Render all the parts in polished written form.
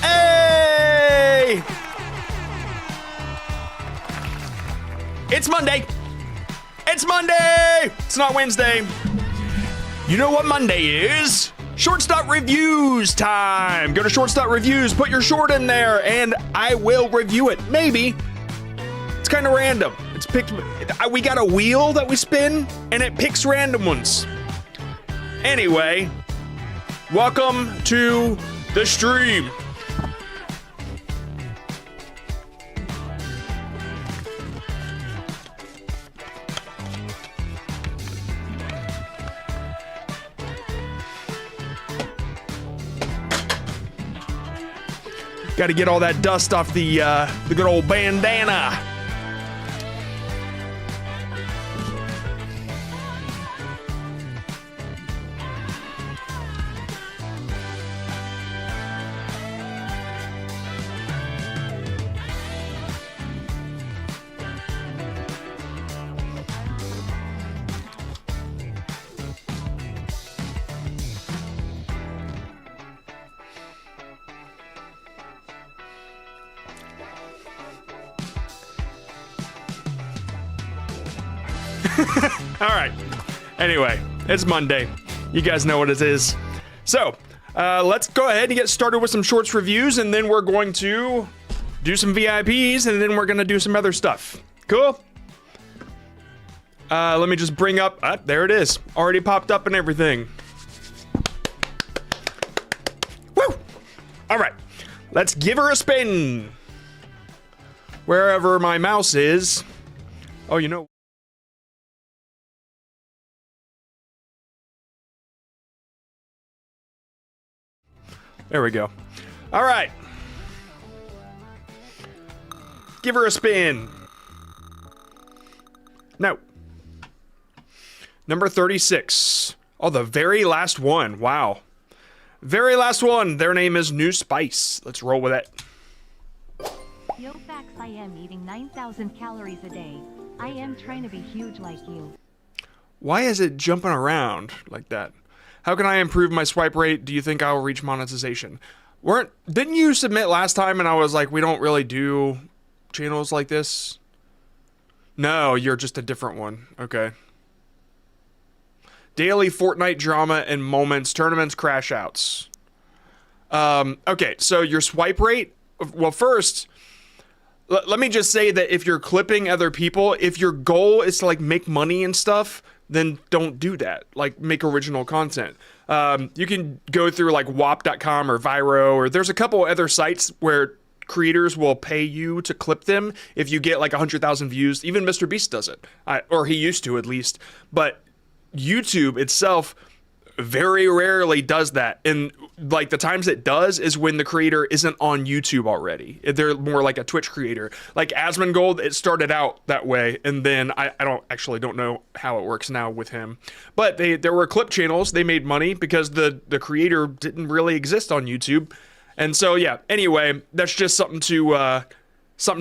Hey! It's Monday. It's Monday. It's not Wednesday. You know what Monday is? Shortstop reviews time. Go to Shortstop reviews, put your short in there, and I will review it. Maybe. It's kind of random. It's picked. We got a wheel that we spin, and it picks random ones. Anyway, welcome to the stream. Got to get all that dust off the good old bandana. All right. Anyway, it's Monday. You guys know what it is. So, let's go ahead and get started with some shorts reviews, and then we're going to do some VIPs, and then we're going to do some other stuff. Cool? Let me just bring up... there it is. Already popped up and everything. Woo! All right. Let's give her a spin. Wherever my mouse is. Oh, you know... There we go. All right. Give her a spin. No. Number 36. Oh, the very last one. Wow. Very last one. Their name is New Spice. Let's roll with it. Yo, facts, I am eating 9,000 calories a day. I am trying to be huge like you. Why is it jumping around like that? How can I improve my swipe rate? Do you think I will reach monetization? Didn't you submit last time and I was like, we don't really do channels like this? No, you're just a different one. Okay. Daily Fortnite drama and moments, tournaments, crash outs. Okay, so your swipe rate, well, first, let me just say that if you're clipping other people, if your goal is to like make money and stuff, then don't do that. Like, make original content. You can go through like wap.com or Viro, or there's a couple other sites where creators will pay you to clip them if you get like 100,000 views. Even Mr. Beast does it, or he used to at least. But YouTube itself very rarely does that, and like the times it does is when the creator isn't on YouTube already. They're more like a Twitch creator. Like Asmongold, it started out that way, and then I don't know how it works now with him. But there were clip channels. They made money because the creator didn't really exist on YouTube, and so yeah. Anyway, that's just something to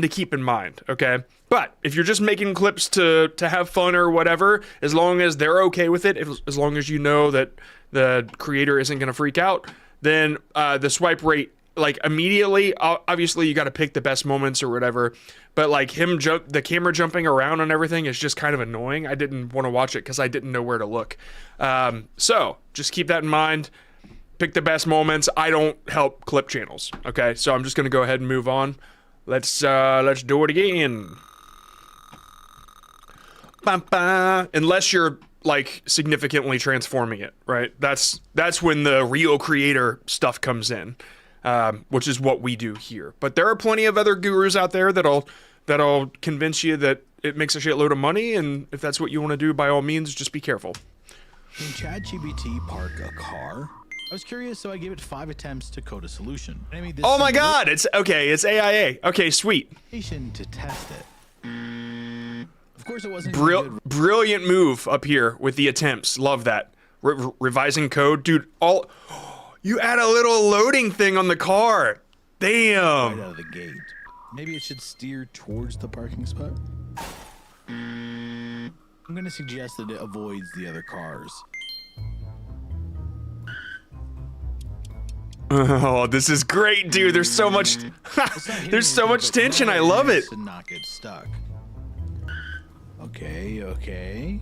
keep in mind. Okay. But if you're just making clips to have fun or whatever, as long as they're okay with it, as long as you know that the creator isn't going to freak out, then the swipe rate, like immediately, obviously you got to pick the best moments or whatever, but like the camera jumping around and everything is just kind of annoying. I didn't want to watch it because I didn't know where to look. So just keep that in mind. Pick the best moments. I don't help clip channels. Okay, so I'm just going to go ahead and move on. Let's do it again. Unless you're like significantly transforming it, right? That's when the real creator stuff comes in, which is what we do here. But there are plenty of other gurus out there that'll convince you that it makes a shitload of money, and if that's what you want to do, by all means, just be careful. Can ChatGPT park a car? I was curious, so I gave it 5 attempts to code a solution. I mean, oh my God! It's AIA. Okay, sweet. To test it. Of course, it wasn't brilliant move up here with the attempts. Love that. Revising code, dude. You add a little loading thing on the car. Damn. Right out of the gate. Maybe it should steer towards the parking spot. I'm going to suggest that it avoids the other cars. Oh, this is great, dude. There's so much there's so much tension. I love it. To not get stuck. Okay.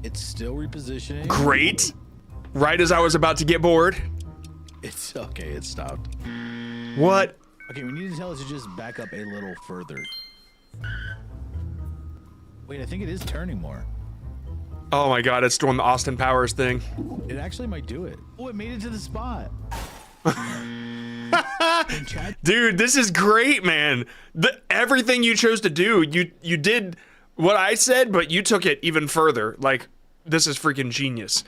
It's still repositioning. Great. Right as I was about to get bored. It's okay, it stopped. What? Okay, we need to tell it to just back up a little further. Wait, I think it is turning more. Oh my god, it's doing the Austin Powers thing. It actually might do it. Oh, it made it to the spot. Dude, this is great, man. Everything you chose to do, you did what I said, but you took it even further. Like, this is freaking genius.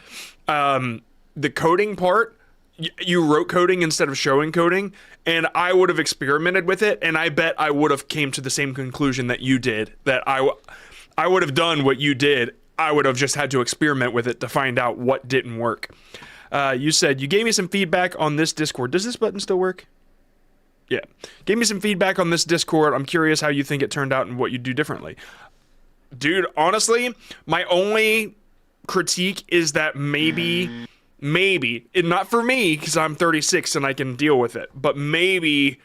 The coding part, you wrote coding instead of showing coding, and I would have experimented with it, and I bet I would have came to the same conclusion that you did, that I would have done what you did. I would have just had to experiment with it to find out what didn't work. You said, you gave me some feedback on this Discord. Does this button still work? Yeah. Gave me some feedback on this Discord. I'm curious how you think it turned out and what you'd do differently. Dude, honestly, my only critique is that maybe, and not for me, because I'm 36 and I can deal with it, but maybe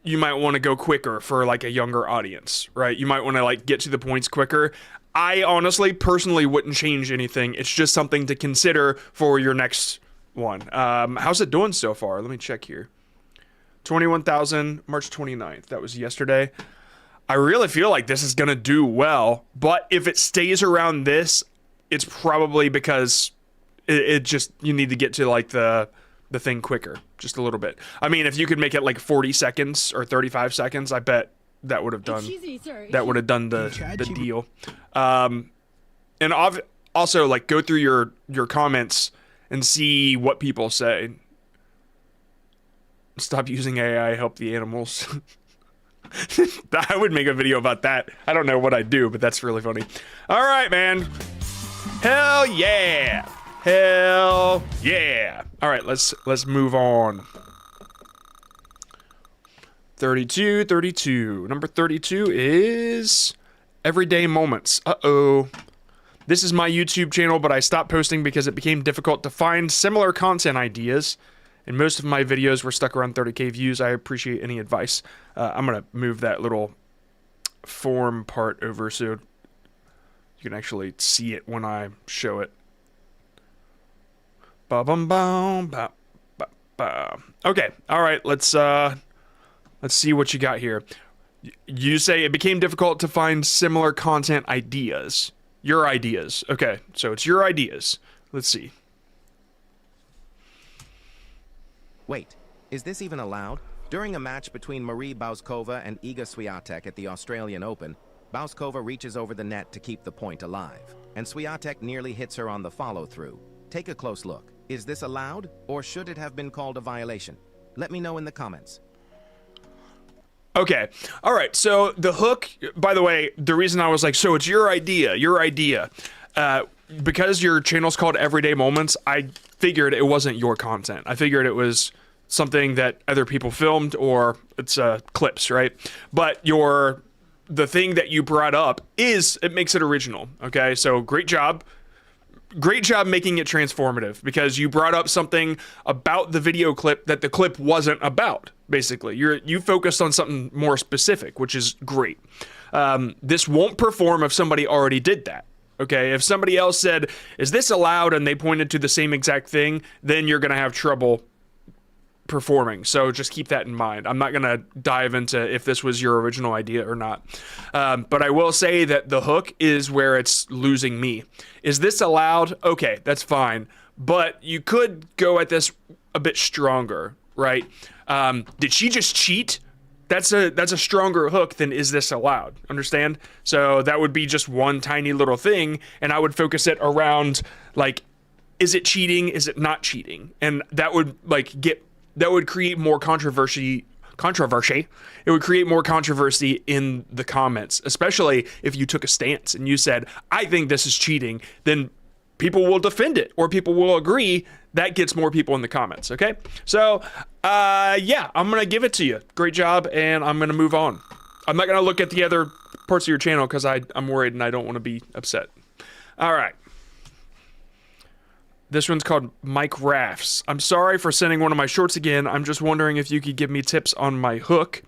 you might want to go quicker for like a younger audience, right? You might want to like get to the points quicker. I honestly, personally wouldn't change anything. It's just something to consider for your next one. How's it doing so far? Let me check here. 21,000, March 29th. That was yesterday. I really feel like this is going to do well, but if it stays around this, it's probably because it just, you need to get to like the thing quicker, just a little bit. I mean, if you could make it like 40 seconds or 35 seconds, I bet that would have done the deal. And also like go through your comments and see what people say. Stop using AI, help the animals. I would make a video about that. I don't know what I'd do, but that's really funny. All right, man. Hell yeah. Hell yeah. All right, let's move on. 32. Number 32 is Everyday Moments. Uh-oh. This is my YouTube channel, but I stopped posting because it became difficult to find similar content ideas, and most of my videos were stuck around 30k views. I appreciate any advice. I'm going to move that little form part over so you can actually see it when I show it. Ba-bum-bum, ba-ba-ba. Okay, all right, let's see what you got here. You say it became difficult to find similar content ideas. Your ideas. Okay, so it's your ideas. Let's see. Wait, is this even allowed? During a match between Marie Bauskova and Iga Swiatek at the Australian Open, Bauskova reaches over the net to keep the point alive, and Swiatek nearly hits her on the follow-through. Take a close look. Is this allowed, or should it have been called a violation? Let me know in the comments. Okay, all right, so the hook, by the way, the reason I was like, so it's your idea, because your channel's called Everyday Moments, I figured it wasn't your content. I figured it was something that other people filmed, or it's clips, right? But the thing that you brought up it makes it original, okay? So great job making it transformative, because you brought up something about the video clip that the clip wasn't about, basically. You focused on something more specific, which is great. This won't perform if somebody already did that, okay? If somebody else said, is this allowed, and they pointed to the same exact thing, then you're going to have trouble performing. So just keep that in mind. I'm not going to dive into if this was your original idea or not. But I will say that the hook is where it's losing me. Is this allowed? Okay, that's fine. But you could go at this a bit stronger, right? Did she just cheat? That's a stronger hook than is this allowed? Understand? So that would be just one tiny little thing, and I would focus it around like, is it cheating? Is it not cheating? And that would create more controversy. It would create more controversy in the comments, especially if you took a stance and you said, I think this is cheating, then people will defend it or people will agree. That gets more people in the comments, okay? So, yeah, I'm going to give it to you. Great job, and I'm going to move on. I'm not going to look at the other parts of your channel because I'm worried and I don't want to be upset. All right. This one's called Mike Rafts. I'm sorry for sending one of my shorts again. I'm just wondering if you could give me tips on my hook.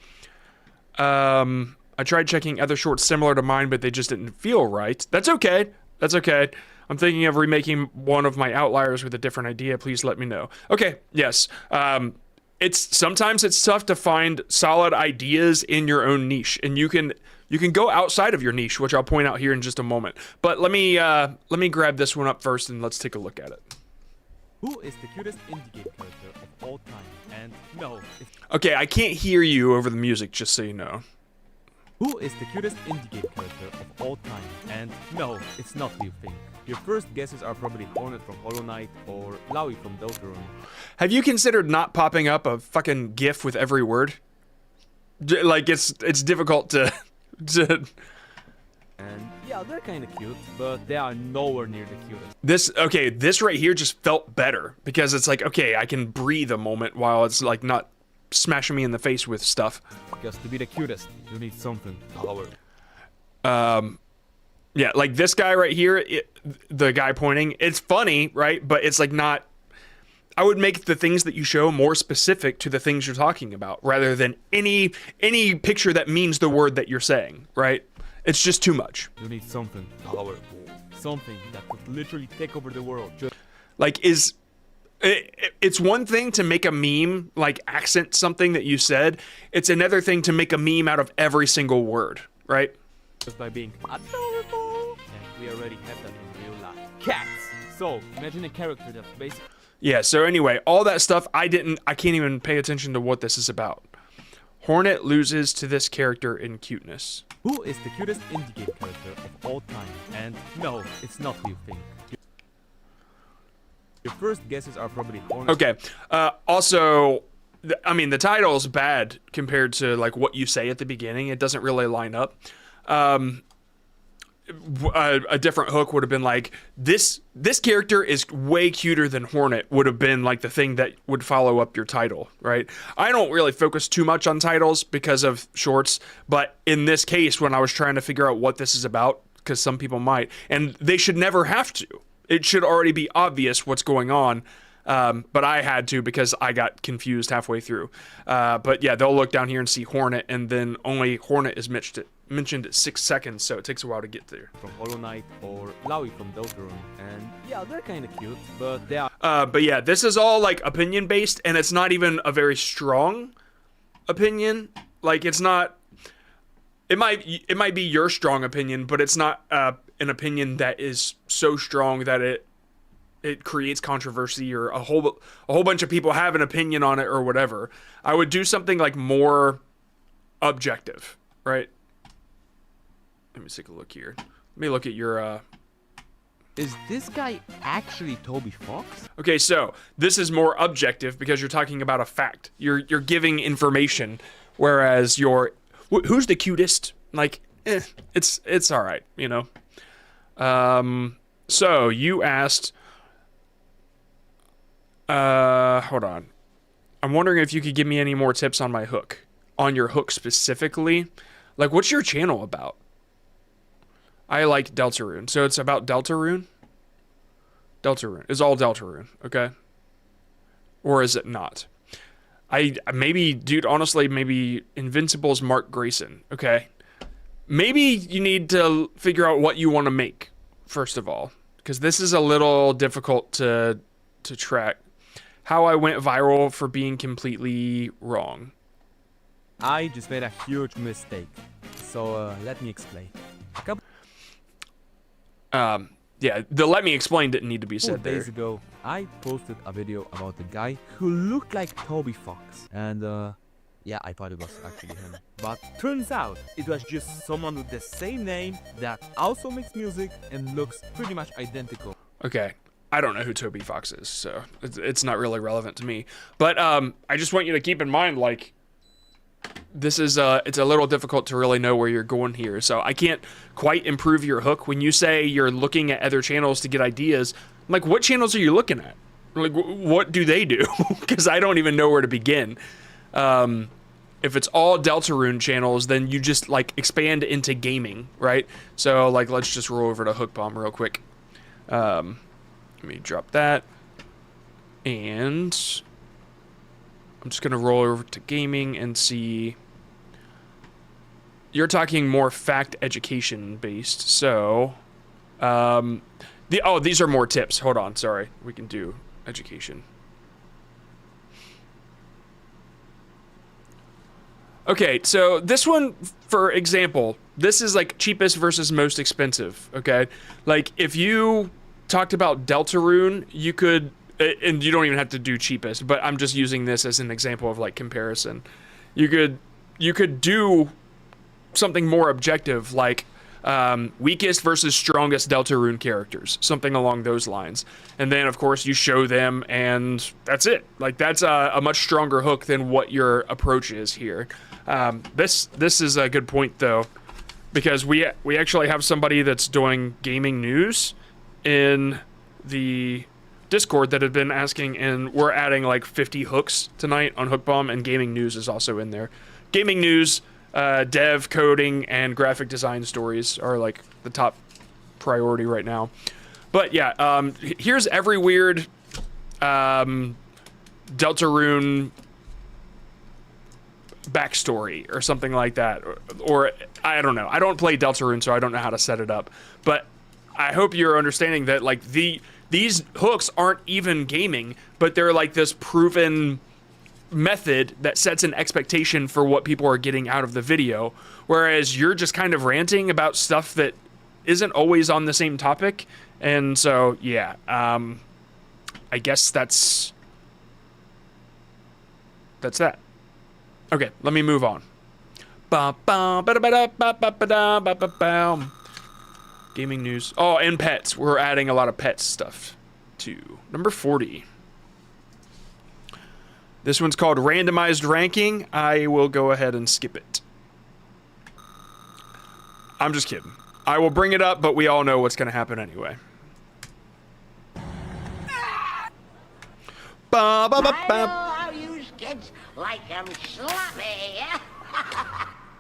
I tried checking other shorts similar to mine, but they just didn't feel right. That's okay. That's okay. I'm thinking of remaking one of my outliers with a different idea. Please let me know. Okay, yes. Sometimes it's tough to find solid ideas in your own niche, and you can go outside of your niche, which I'll point out here in just a moment. But let me grab this one up first and let's take a look at it. Who is the cutest indie game character of all time? And no, Okay, I can't hear you over the music, just so you know. who is the cutest indie game character of all time? And no, it's not who you think. Your first guesses are probably Hornet from Hollow Knight or Lowy from Deltarune. Have you considered not popping up a fucking GIF with every word? Like, it's difficult to... And yeah, they're kind of cute, but they are nowhere near the cutest. This right here just felt better because it's like, okay, I can breathe a moment while it's like not smashing me in the face with stuff. Because to be the cutest, you need something powerful. Yeah, like this guy right here, the guy pointing, it's funny, right? But it's like not... I would make the things that you show more specific to the things you're talking about rather than any picture that means the word that you're saying, right? It's just too much. You need something powerful. Something that could literally take over the world. Like, it's one thing to make a meme, like accent something that you said. It's another thing to make a meme out of every single word, right? Just by being adorable. And we already have that in real life. Cats! So, imagine a character that's basically... Yeah, so anyway, all that stuff, I can't even pay attention to what this is about. Hornet loses to this character in cuteness. Who is the cutest indie game character of all time? And no, it's not who you think. Your first guesses are probably Hornet. Okay, also, I mean, the title's bad compared to, like, what you say at the beginning. It doesn't really line up. A different hook would have been like, this character is way cuter than Hornet would have been like the thing that would follow up your title, right? I don't really focus too much on titles because of shorts, but in this case, when I was trying to figure out what this is about, because some people might, and they should never have to. It should already be obvious what's going on, but I had to because I got confused halfway through. But yeah, they'll look down here and see Hornet, and then only Hornet is mentioned at 6 seconds, so it takes a while to get there. From Hollow Knight or Lowy from Deltarune. And yeah, they're kind of cute, but they are... But yeah, this is all like opinion based, and it's not even a very strong opinion. Like, it's not... It might be your strong opinion, but it's not an opinion that is so strong that it creates controversy or a whole bunch of people have an opinion on it or whatever. I would do something like more objective, right? Let me take a look here. Let me look at your Is this guy actually Toby Fox? Okay, so this is more objective because you're talking about a fact. You're giving information, whereas who's the cutest? Like, it's all right, you know. So you asked. Hold on. I'm wondering if you could give me any more tips on my hook, on your hook specifically. Like, what's your channel about? I like Deltarune, so it's about Deltarune. Deltarune. It's all Deltarune, okay? Or is it not? Dude, honestly, maybe Invincible's Mark Grayson, okay? Maybe you need to figure out what you want to make, first of all, because this is a little difficult to track. How I went viral for being completely wrong. I just made a huge mistake. So, let me explain. Yeah, the let me explain didn't need to be said there. Days ago, I posted a video about a guy who looked like Toby Fox. And, yeah, I thought it was actually him. But turns out, it was just someone with the same name that also makes music and looks pretty much identical. Okay, I don't know who Toby Fox is, so it's not really relevant to me. But I just want you to keep in mind, like, this is it's a little difficult to really know where you're going here, so I can't quite improve your hook. When you say you're looking at other channels to get ideas, I'm like, what channels are you looking at? Like, what do they do? Because I don't even know where to begin. If it's all Deltarune channels, then you just like expand into gaming, right? So like, let's just roll over to Hook Bomb real quick. Let me drop that. And I'm just gonna roll over to gaming and see. You're talking more fact education based, so these are more tips. Hold on, sorry. We can do education. Okay, so this one, for example, this is like cheapest versus most expensive, okay? Like if you talked about Deltarune, you could, and you don't even have to do cheapest, but I'm just using this as an example of like comparison. You could do something more objective, like weakest versus strongest Deltarune characters, something along those lines. And then of course you show them and that's it. Like that's a much stronger hook than what your approach is here. This is a good point though, because we actually have somebody that's doing gaming news in the Discord that had been asking, and we're adding like 50 hooks tonight on Hook Bomb, and gaming news is also in there. Gaming news, dev, coding, and graphic design stories are like the top priority right now. But yeah, here's every weird Deltarune backstory or something like that, or I don't know. I don't play Deltarune, so I don't know how to set it up. But I hope you're understanding that like these hooks aren't even gaming, but they're like this proven method that sets an expectation for what people are getting out of the video, whereas you're just kind of ranting about stuff that isn't always on the same topic. And so yeah, I guess that's that. Okay, let me move on. Gaming news. Oh, and pets. We're adding a lot of pet stuff too. Number 40. This one's called randomized ranking. I will go ahead and skip it. I'm just kidding. I will bring it up, but we all know what's going to happen anyway. I know how you kids like 'em sloppy.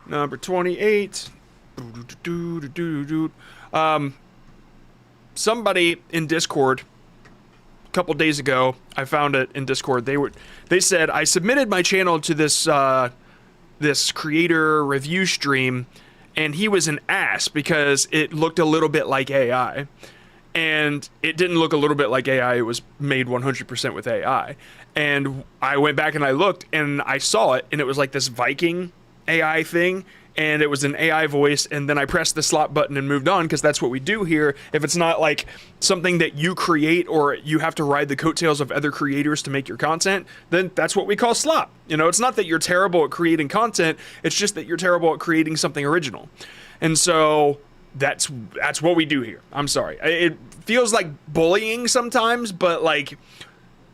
Number 28. Somebody in Discord a couple days ago, I found it in Discord. They said I submitted my channel to this this creator review stream, and he was an ass because it looked a little bit like AI. And it didn't look a little bit like AI, it was made 100% with AI. And I went back and I looked and I saw it, and it was like this Viking AI thing, and it was an AI voice, and then I pressed the slot button and moved on, because that's what we do here. If it's not like something that you create or you have to ride the coattails of other creators to make your content, then that's what we call slop. You know, it's not that you're terrible at creating content, it's just that you're terrible at creating something original. And so that's what we do here. I'm sorry. It feels like bullying sometimes, but like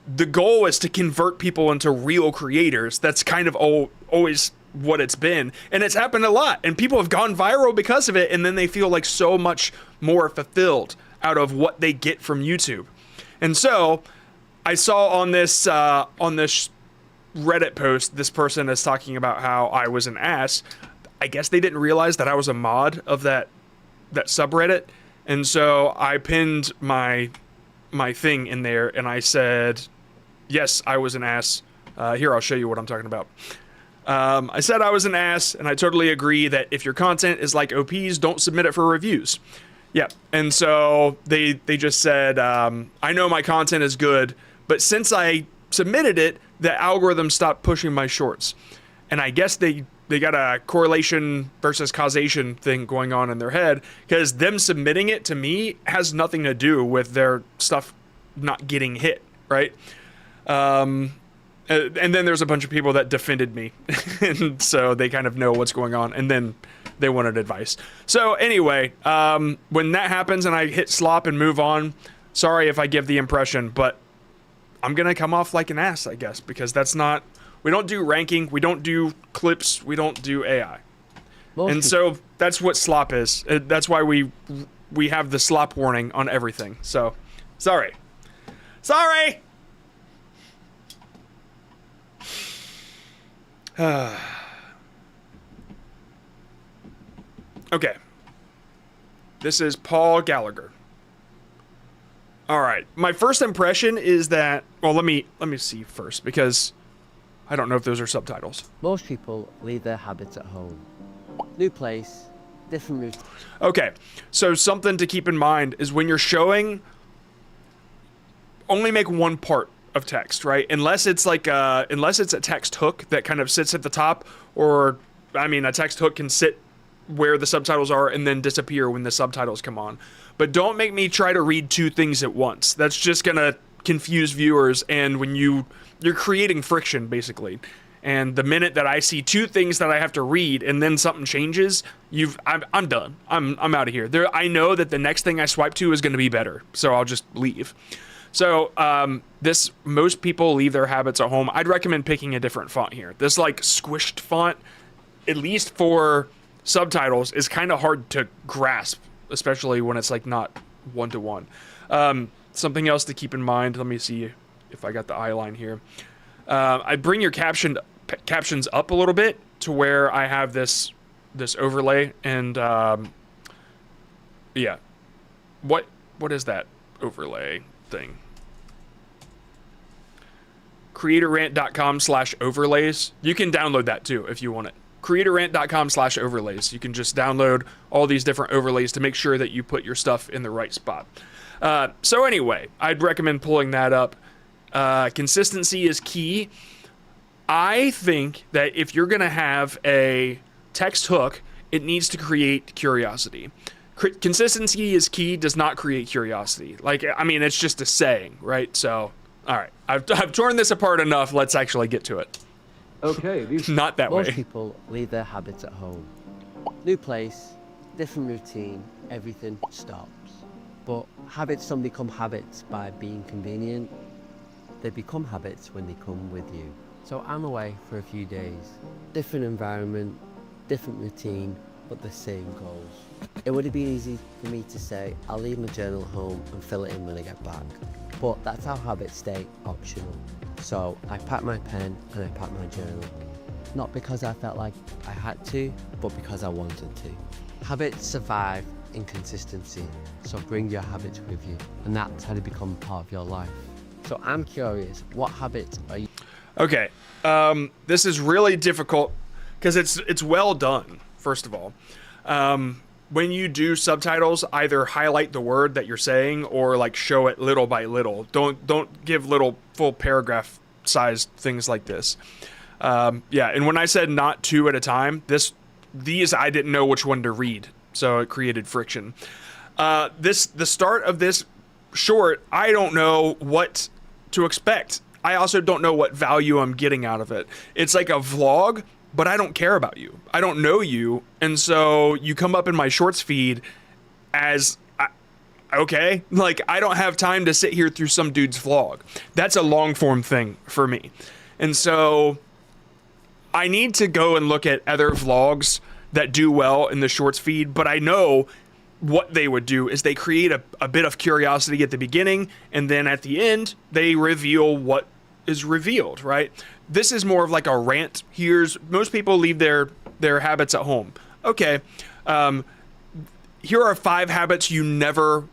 the goal is to convert people into real creators. That's kind of always what it's been, and it's happened a lot, and people have gone viral because of it, and then they feel like so much more fulfilled out of what they get from YouTube. And so I saw on this Reddit post, this person is talking about how I was an ass. I guess they didn't realize that I was a mod of that subreddit, and so I pinned my thing in there, and I said, yes, I was an ass. Here, I'll show you what I'm talking about. I said I was an ass, and I totally agree that if your content is like OP's, don't submit it for reviews. Yeah, and so they just said, I know my content is good, but since I submitted it, the algorithm stopped pushing my shorts. And I guess they got a correlation versus causation thing going on in their head, because them submitting it to me has nothing to do with their stuff not getting hit, right? And then there's a bunch of people that defended me, and so they kind of know what's going on, and then they wanted advice. So anyway, when that happens and I hit slop and move on, sorry if I give the impression, but I'm gonna come off like an ass, I guess, because that's not, we don't do ranking, we don't do clips, we don't do AI. And so that's what slop is. That's why we have the slop warning on everything. So, sorry. Okay. This is Paul Gallagher. All right. My first impression is that, well, let me see first, because I don't know if those are subtitles. Most people leave their habits at home. New place, different route. Okay. So something to keep in mind is when you're showing, only make one part of text, right? Unless it's unless it's a text hook that kind of sits at the top, or, I mean, a text hook can sit where the subtitles are and then disappear when the subtitles come on. But don't make me try to read two things at once. That's just gonna confuse viewers, and when you're creating friction, basically. And the minute that I see two things that I have to read and then something changes, I'm done. I'm out of here. I know that the next thing I swipe to is gonna be better, so I'll just leave. So most people leave their habits at home. I'd recommend picking a different font here. This like squished font, at least for subtitles, is kind of hard to grasp, especially when it's like not one-to-one. Something else to keep in mind, let me see if I got the eye line here. I'd bring your captions up a little bit to where I have this overlay, and yeah. What is that overlay thing? creatorrant.com/overlays. You can download that too if you want it. creatorrant.com/overlays. You can just download all these different overlays to make sure that you put your stuff in the right spot. So anyway, I'd recommend pulling that up. Consistency is key. I think that if you're going to have a text hook, it needs to create curiosity. Consistency is key, does not create curiosity. Like, I mean, it's just a saying, right? So, all right, I've torn this apart enough. Let's actually get to it. Okay, not that most way. people leave their habits at home. New place, different routine, everything stops. But habits don't become habits by being convenient. They become habits when they come with you. So I'm away for a few days. Different environment, different routine, but the same goals. It would have been easy for me to say, I'll leave my journal at home and fill it in when I get back. But that's how habits stay optional. So I packed my pen and I packed my journal. Not because I felt like I had to, but because I wanted to. Habits survive inconsistency, so bring your habits with you. And that's how they become part of your life. So I'm curious, what habits are you... Okay, this is really difficult because it's well done, first of all. When you do subtitles, either highlight the word that you're saying or like show it little by little. Don't give little full paragraph sized things like this. Yeah, and when I said not two at a time, these I didn't know which one to read, so it created friction. The start of this short, I don't know what to expect. I also don't know what value I'm getting out of it. It's like a vlog, but I don't care about you. I don't know you, and so you come up in my shorts feed as, okay, like I don't have time to sit here through some dude's vlog. That's a long form thing for me. And so I need to go and look at other vlogs that do well in the shorts feed, but I know what they would do is they create a bit of curiosity at the beginning, and then at the end, they reveal what is revealed, right? This is more of like a rant. Most people leave their habits at home. Okay, here are 5 habits you never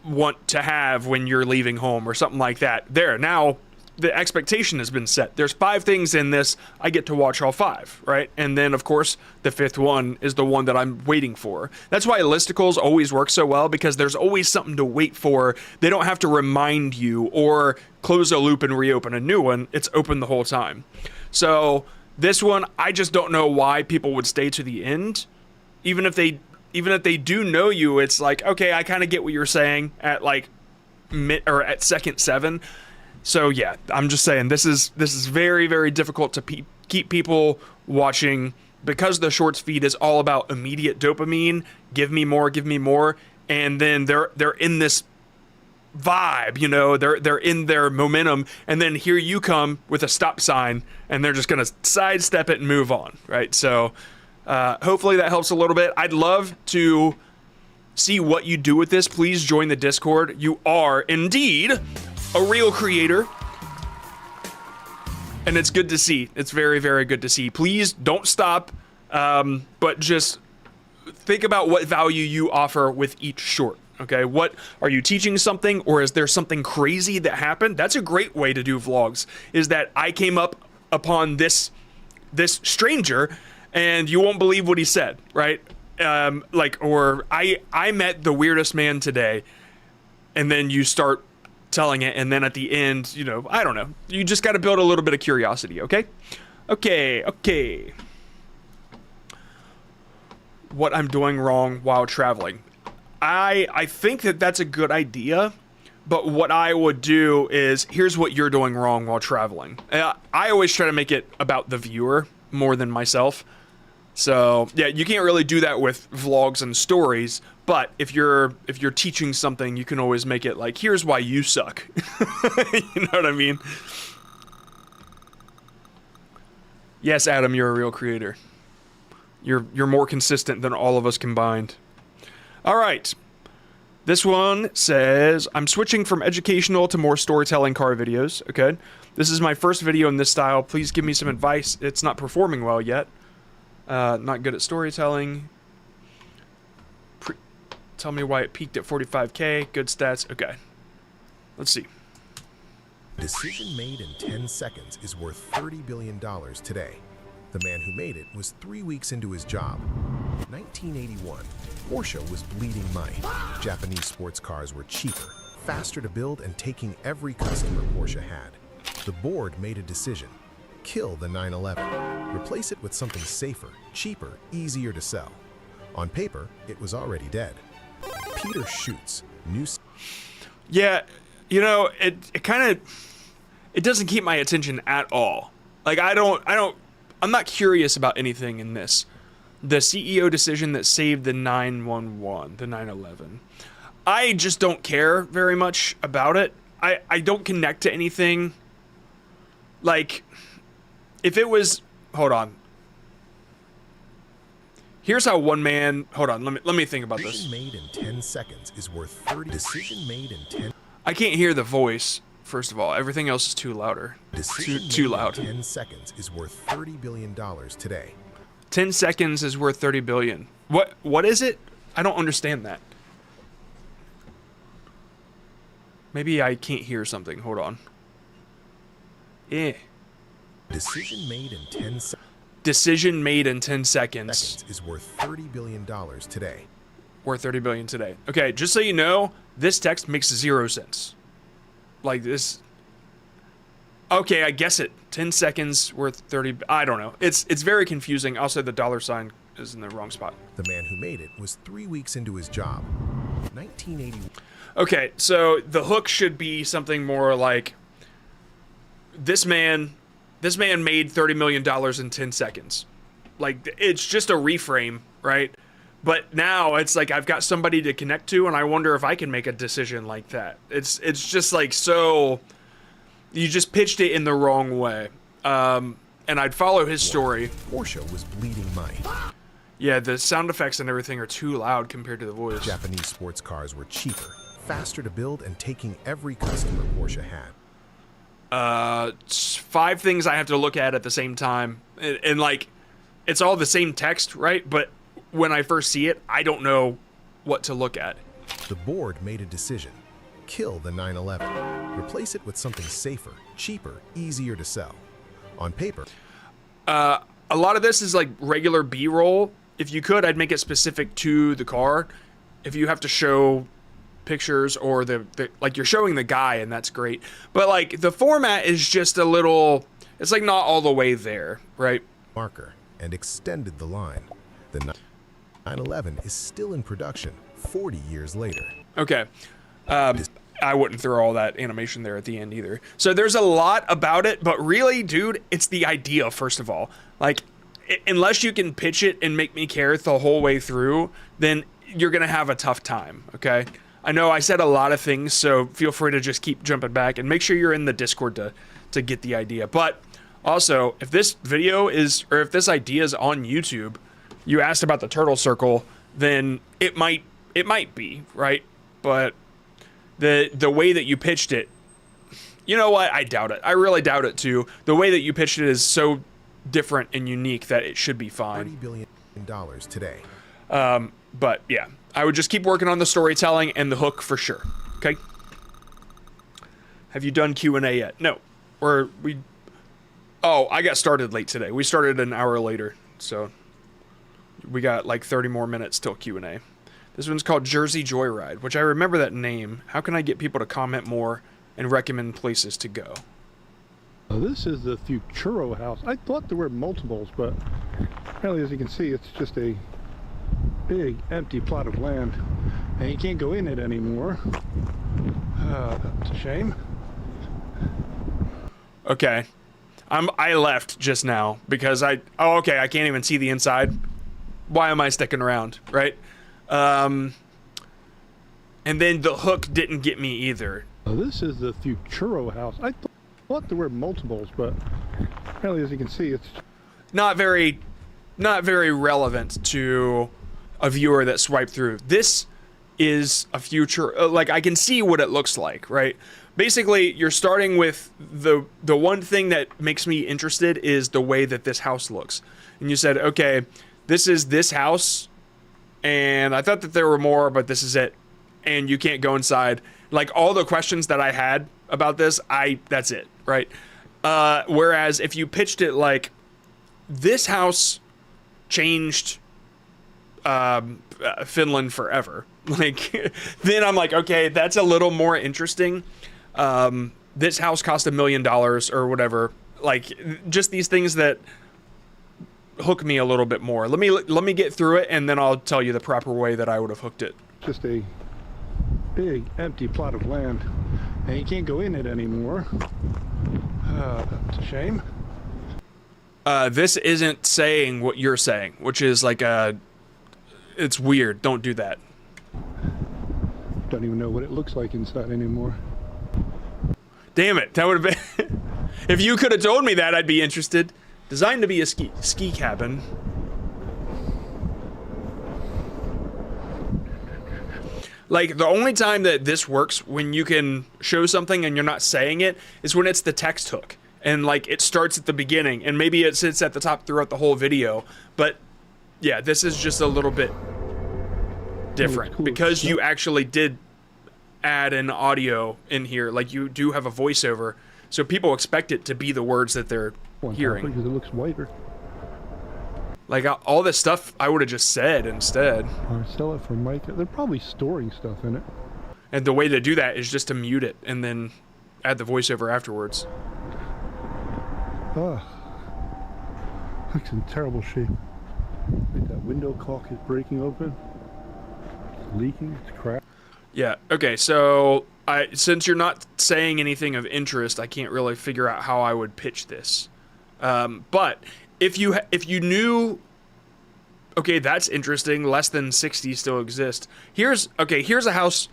want to have when you're leaving home, or something like that. There, now the expectation has been set. There's 5 things in this. I get to watch all 5, right? And then, of course, the 5th one is the one that I'm waiting for. That's why listicles always work so well, because there's always something to wait for. They don't have to remind you or close a loop and reopen a new one. It's open the whole time. So this one, I just don't know why people would stay to the end. Even if they do know you, it's like, okay, I kind of get what you're saying at like at second 7. So yeah, I'm just saying this is very, very difficult to keep people watching, because the shorts feed is all about immediate dopamine. Give me more, and then they're in this vibe, you know, they're in their momentum, and then here you come with a stop sign, and they're just gonna sidestep it and move on, right? So hopefully that helps a little bit. I'd love to see what you do with this. Please join the Discord. You are indeed a real creator, and it's good to see. It's very, very good to see. Please don't stop, but just think about what value you offer with each short. Okay, what are you teaching something, or is there something crazy that happened? That's a great way to do vlogs, is that I came up upon this stranger and you won't believe what he said, right? Or I met the weirdest man today, and then you start telling it, and then at the end, I don't know. You just got to build a little bit of curiosity, okay? Okay. What I'm doing wrong while traveling. I think that that's a good idea, but what I would do is, here's what you're doing wrong while traveling. I always try to make it about the viewer more than myself. So yeah, you can't really do that with vlogs and stories, but if you're teaching something, you can always make it like, here's why you suck. You know what I mean? Yes, Adam, you're a real creator. You're more consistent than all of us combined. All right. This one says, I'm switching from educational to more storytelling car videos. Okay. This is my first video in this style. Please give me some advice. It's not performing well yet. Not good at storytelling. Tell me why it peaked at 45K. Good stats. Okay. Let's see. Decision made in 10 seconds is worth $30 billion today. The man who made it was 3 weeks into his job. 1981, Porsche was bleeding money. Japanese sports cars were cheaper, faster to build, and taking every customer Porsche had. The board made a decision. Kill the 911. Replace it with something safer, cheaper, easier to sell. On paper, it was already dead. Peter shoots. Yeah, it doesn't keep my attention at all. Like, I'm not curious about anything in this. The CEO decision that saved the 911, the 911. I just don't care very much about it. I don't connect to anything. Like, if it was, hold on. Here's how one man, hold on, let me think about this. Decision made in 10 seconds is worth 30. Decision made in 10. I can't hear the voice. First of all, everything else is too louder. Too loud. 10 seconds is worth $30 billion today. 10 seconds is worth 30 billion. What is it? I don't understand that. Maybe I can't hear something. Hold on. Decision made in 10 seconds. Decision made in 10 seconds Is worth $30 billion today. Worth 30 billion today. Okay, just so you know, this text makes 0 sense. Like this. Okay, I guess it. 10 seconds worth 30. I don't know. It's very confusing. Also, the dollar sign is in the wrong spot. The man who made it was 3 weeks into his job. 1980. Okay, so the hook should be something more like, this man made $30 million in 10 seconds. Like, it's just a reframe, right? But now it's like I've got somebody to connect to, and I wonder if I can make a decision like that. It's just like, so you just pitched it in the wrong way. And I'd follow his story. Porsche was bleeding money. Yeah, the sound effects and everything are too loud compared to the voice. Japanese sports cars were cheaper, faster to build, and taking every customer Porsche had. 5 things I have to look at the same time. And like, it's all the same text, right? But when I first see it, I don't know what to look at. The board made a decision. Kill the 911. Replace it with something safer, cheaper, easier to sell. On paper. A lot of this is like regular B-roll. If you could, I'd make it specific to the car. If you have to show pictures or the like, you're showing the guy, and that's great. But like, the format is just a little, it's like not all the way there, right? Marker and extended the line. The 911 is still in production 40 years later. Okay. I wouldn't throw all that animation there at the end either. So there's a lot about it, but really, dude, it's the idea, first of all. Like, unless you can pitch it and make me care the whole way through, then you're going to have a tough time, okay? I know I said a lot of things, so feel free to just keep jumping back and make sure you're in the Discord to get the idea. But also, if this video is, or if this idea is on YouTube, you asked about the turtle circle, then it might be, right? But the way that you pitched it, you know what? I doubt it. I really doubt it too. The way that you pitched it is so different and unique that it should be fine. $30 billion today. But yeah, I would just keep working on the storytelling and the hook for sure. Okay. Have you done Q&A yet? No. Oh, I got started late today. We started an hour later, so we got like 30 more minutes till Q&A. This one's called Jersey Joyride, which I remember that name. How can I get people to comment more and recommend places to go? This is the Futuro house. I thought there were multiples, but apparently, as you can see, it's just a big empty plot of land, and you can't go in it anymore. That's a shame. Okay. I left just now because oh, okay, I can't even see the inside. Why am I sticking around, right? And then the hook didn't get me either. This is the Futuro house. I thought there were multiples, but apparently, as you can see, it's not very relevant to a viewer that swiped through. This is a future, like I can see what it looks like, right? Basically, you're starting with the one thing that makes me interested is the way that this house looks. And you said, okay, this is this house, and I thought that there were more, but this is it. And you can't go inside. Like all the questions that I had about this, that's it, right? Whereas if you pitched it like this house changed Finland forever, like then I'm like, okay, that's a little more interesting. This house cost $1 million or whatever. Like just these things that hook me a little bit more. Let me get through it, and then I'll tell you the proper way that I would have hooked it. just a big empty plot of land, and you can't go in it anymore. That's a shame. This isn't saying what you're saying, which is like it's weird. Don't do that. Don't even know what it looks like inside anymore. Damn it, that would have been... If you could have told me that, I'd be interested. Designed to be a ski cabin. Like, the only time that this works when you can show something and you're not saying it is when it's the text hook. And, like, it starts at the beginning, and maybe it sits at the top throughout the whole video. But, yeah, this is just a little bit different. Cool. Because you actually did add an audio in here. Like, you do have a voiceover. So people expect it to be the words that they're hearing. Because it looks whiter. Like, all this stuff I would have just said instead. Or sell it for mic. They're probably storing stuff in it. And the way to do that is just to mute it and then add the voiceover afterwards. Looks in terrible shape. Like that window caulk is breaking open. It's leaking. It's cracked. Yeah, okay, so since you're not saying anything of interest, I can't really figure out how I would pitch this. But if you knew, okay, that's interesting, less than 60 still exist. Here's a house,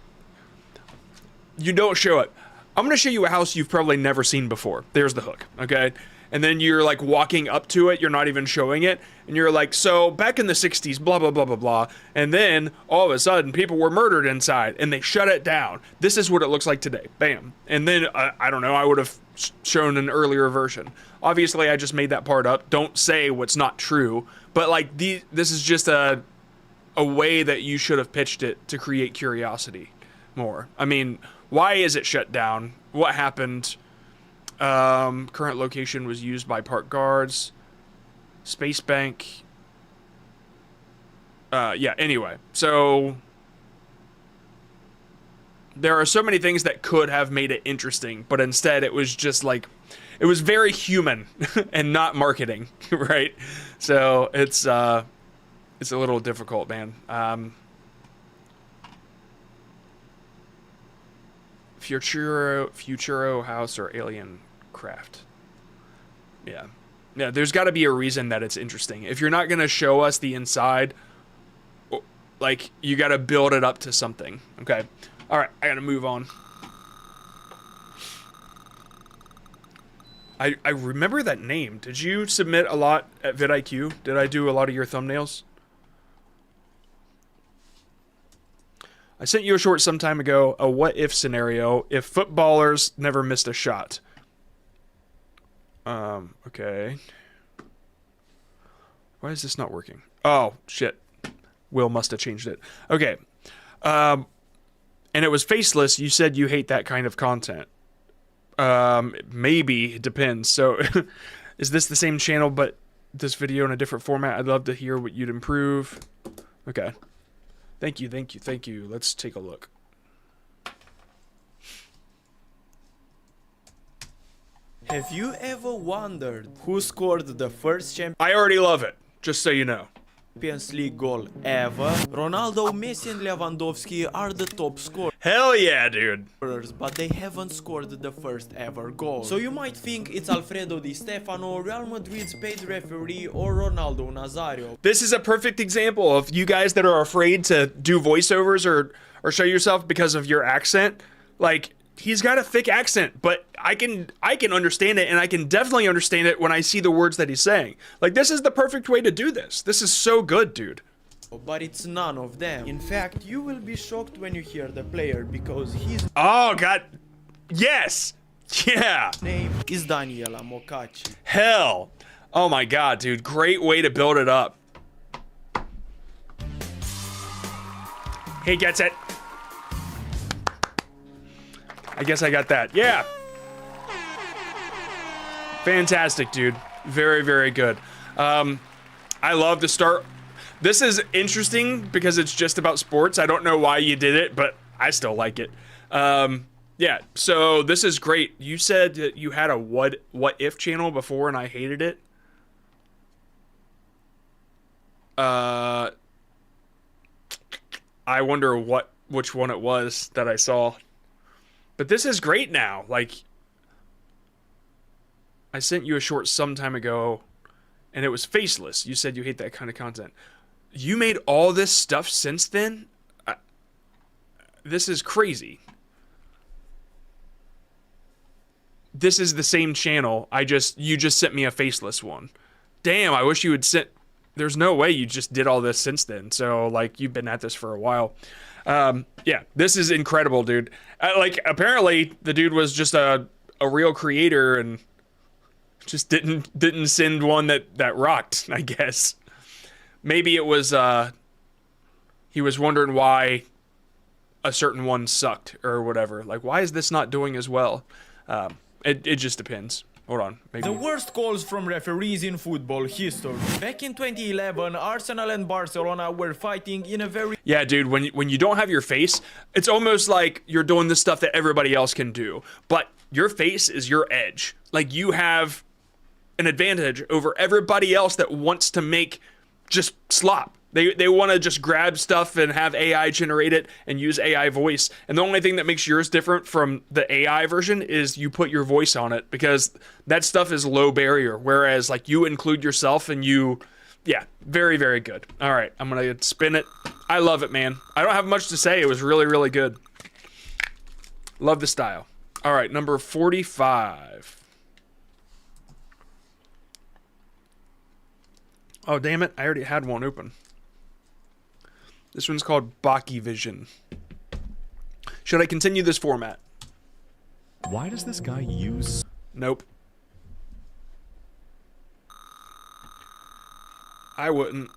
you don't show it. I'm going to show you a house you've probably never seen before. There's the hook, okay? And then you're like walking up to it, you're not even showing it, and you're like, so back in the 60s, blah, blah, blah, blah, blah, and then all of a sudden people were murdered inside and they shut it down. This is what it looks like today. Bam. And then, I don't know, I would have shown an earlier version. Obviously, I just made that part up. Don't say what's not true, but like this is just a way that you should have pitched it to create curiosity more. I mean, why is it shut down? What happened? Current location was used by park guards. Space Bank. Yeah, anyway. So there are so many things that could have made it interesting, but instead it was just like, it was very human and not marketing, right? So it's a little difficult, man. Futuro house or alien craft. Yeah, there's got to be a reason that it's interesting. If you're not going to show us the inside, like, you got to build it up to something. Okay, all right, I gotta move on. I remember that name. Did you submit a lot at vidIQ? Did I do a lot of your thumbnails? I sent you a short some time ago, a what-if scenario, if footballers never missed a shot. Okay. Why is this not working? Oh, shit. Will must have changed it. Okay. And it was faceless. You said you hate that kind of content. Maybe. It depends. So, is this the same channel, but this video in a different format? I'd love to hear what you'd improve. Okay. Thank you, thank you, thank you. Let's take a look. Have you ever wondered who scored the first I already love it, just so you know. Champions League goal ever? Ronaldo, Messi and Lewandowski are the top scorers. Hell yeah, dude. But they haven't scored the first ever goal. So you might think it's Alfredo Di Stefano, Real Madrid's paid referee, or Ronaldo Nazario. This is a perfect example of you guys that are afraid to do voiceovers or show yourself because of your accent. Like, he's got a thick accent, but I can understand it, and I can definitely understand it when I see the words that he's saying. Like, this is the perfect way to do this. This is so good, dude. But it's none of them. In fact, you will be shocked when you hear the player because his Oh, God. Yes. Yeah. name is Daniela Mocacci. Hell. Oh, my God, dude. Great way to build it up. He gets it. I guess I got that. Yeah. Fantastic, dude. Very, very good. I love the start. This is interesting because it's just about sports. I don't know why you did it, but I still like it. Yeah, so this is great. You said that you had a what if channel before and I hated it. I wonder which one it was that I saw. But this is great now. Like, I sent you a short some time ago, and it was faceless. You said you hate that kind of content. You made all this stuff since then? This is crazy. This is the same channel. You just sent me a faceless one. Damn, I wish you would sent... There's no way you just did all this since then. So, like, you've been at this for a while. Yeah, this is incredible, dude. Like, apparently the dude was just a real creator and just didn't send one that rocked, I guess. Maybe it was he was wondering why a certain one sucked or whatever. Like, why is this not doing as well? It just depends. Hold on. Maybe. The worst calls from referees in football history. Back in 2011, Arsenal and Barcelona were fighting in a very... Yeah, dude, when you don't have your face, it's almost like you're doing the stuff that everybody else can do. But your face is your edge. Like, you have an advantage over everybody else that wants to make just slop. They want to just grab stuff and have AI generate it and use AI voice. And the only thing that makes yours different from the AI version is you put your voice on it, because that stuff is low barrier. Whereas, like, you include yourself and you, yeah, very, very good. All right, I'm going to spin it. I love it, man. I don't have much to say. It was really, really good. Love the style. All right, number 45. Oh, damn it. I already had one open. This one's called Baki Vision. Should I continue this format? Why does this guy use... Nope. I wouldn't.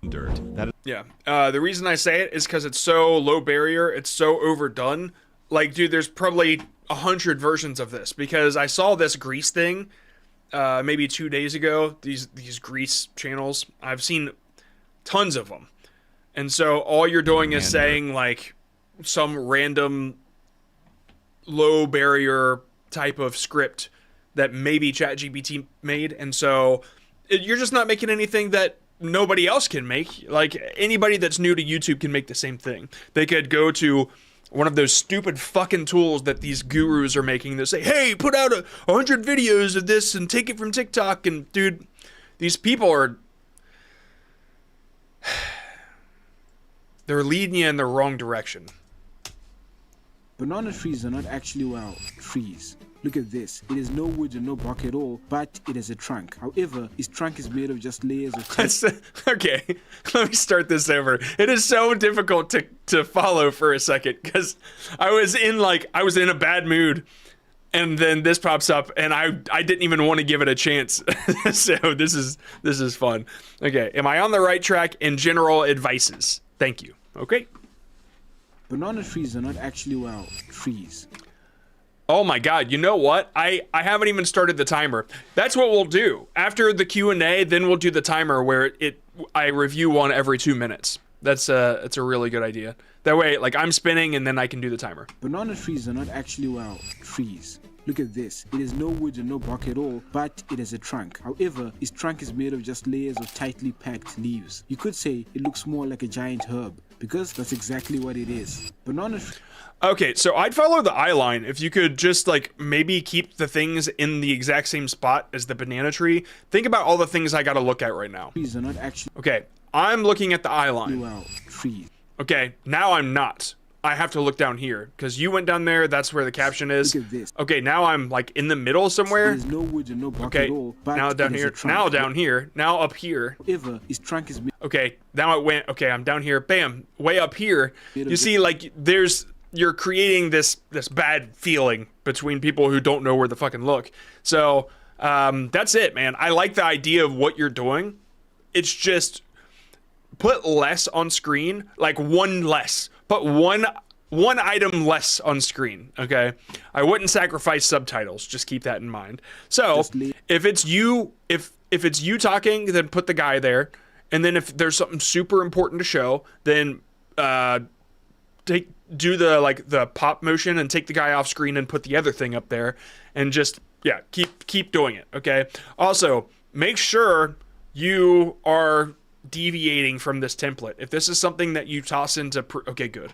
Dirt. That is... Yeah. The reason I say it is because it's so low barrier. It's so overdone. Like, dude, there's probably 100 versions of this, because I saw this grease thing maybe 2 days ago. These grease channels, I've seen tons of them, and so all you're doing is saying like some random low barrier type of script that maybe ChatGPT made, and so you're just not making anything that nobody else can make. Like, anybody that's new to YouTube can make the same thing. They could go to one of those stupid fucking tools that these gurus are making that say, hey, put out 100 videos of this and take it from TikTok. And dude, these people are, they're leading you in the wrong direction. Banana trees are not actually, well, trees. Look at this. It is no wood and no bark at all, but it is a trunk. However, its trunk is made of just layers of... Okay, let me start this over. It is so difficult to follow for a second, because I was in a bad mood, and then this pops up, and I didn't even want to give it a chance. So this is fun. Okay, am I on the right track in general advices? Thank you. Okay. Banana trees are not actually, well, trees. Oh my God, you know what? I haven't even started the timer. That's what we'll do. After the Q&A, then we'll do the timer where I review one every 2 minutes. That's a really good idea. That way, like, I'm spinning and then I can do the timer. Banana trees are not actually, well, trees. Look at this. It is no wood and no bark at all, but it is a trunk. However, its trunk is made of just layers of tightly packed leaves. You could say it looks more like a giant herb, because that's exactly what it is. Okay, so I'd follow the eye line if you could just, like, maybe keep the things in the exact same spot as the banana tree. Think about all the things I gotta look at right now. Trees are not actually... Okay, I'm looking at the eye line. Well, trees. Okay, now I'm not. I have to look down here, because you went down there, that's where the caption is. Look at this. Okay, now I'm, like, in the middle somewhere. There is no wood and no bark Okay, at all, but now down here, now down here, now up here. However, its trunk is made... Okay, now it went, okay, I'm down here, bam, way up here. You see, like, you're creating this bad feeling between people who don't know where to fucking look. So, that's it, man. I like the idea of what you're doing. It's just, put less on screen, like one less. Put one item less on screen, okay? I wouldn't sacrifice subtitles, just keep that in mind. So, if it's you talking, then put the guy there. And then if there's something super important to show, then do the pop motion and take the guy off screen and put the other thing up there, and just keep doing it, okay? Also, make sure you are deviating from this template. If this is something that you toss into okay, good.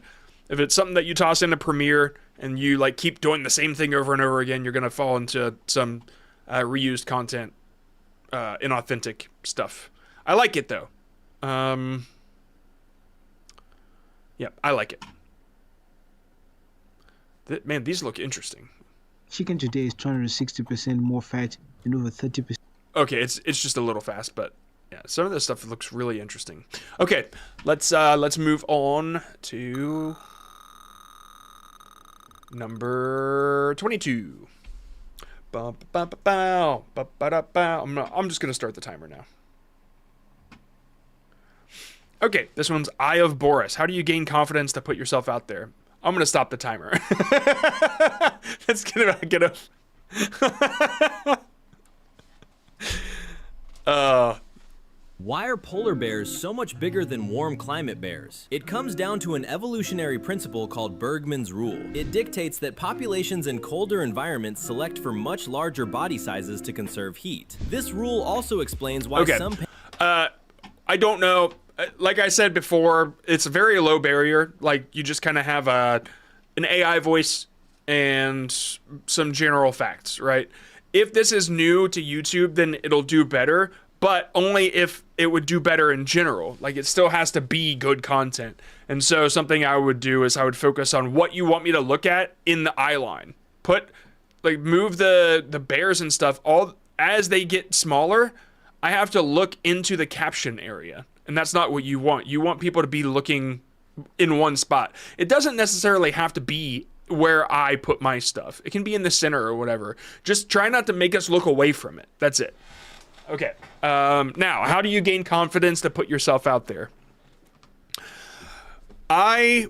If it's something that you toss into Premiere and you like keep doing the same thing over and over again, you're gonna fall into some reused content, inauthentic stuff. I like it though. Yep, I like it. Man, these look interesting. Chicken today is 260% more fat and over 30%. Okay, it's just a little fast, but yeah, some of this stuff looks really interesting. Okay, let's move on to number 22. I'm just gonna start the timer now. Okay, this one's Eye of Boris. How do you gain confidence to put yourself out there? I'm gonna stop the timer. That's gonna get a. Why are polar bears so much bigger than warm climate bears? It comes down to an evolutionary principle called Bergmann's rule. It dictates that populations in colder environments select for much larger body sizes to conserve heat. This rule also explains why some... I don't know. Like I said before, it's a very low barrier. Like, you just kind of have an AI voice and some general facts, right? If this is new to YouTube, then it'll do better, but only if it would do better in general. Like, it still has to be good content. And so something I would do is I would focus on what you want me to look at in the eye line. Move the bears and stuff. All as they get smaller, I have to look into the caption area. And that's not what you want. You want people to be looking in one spot. It doesn't necessarily have to be where I put my stuff. It can be in the center or whatever. Just try not to make us look away from it. That's it. Okay. Now, how do you gain confidence to put yourself out there?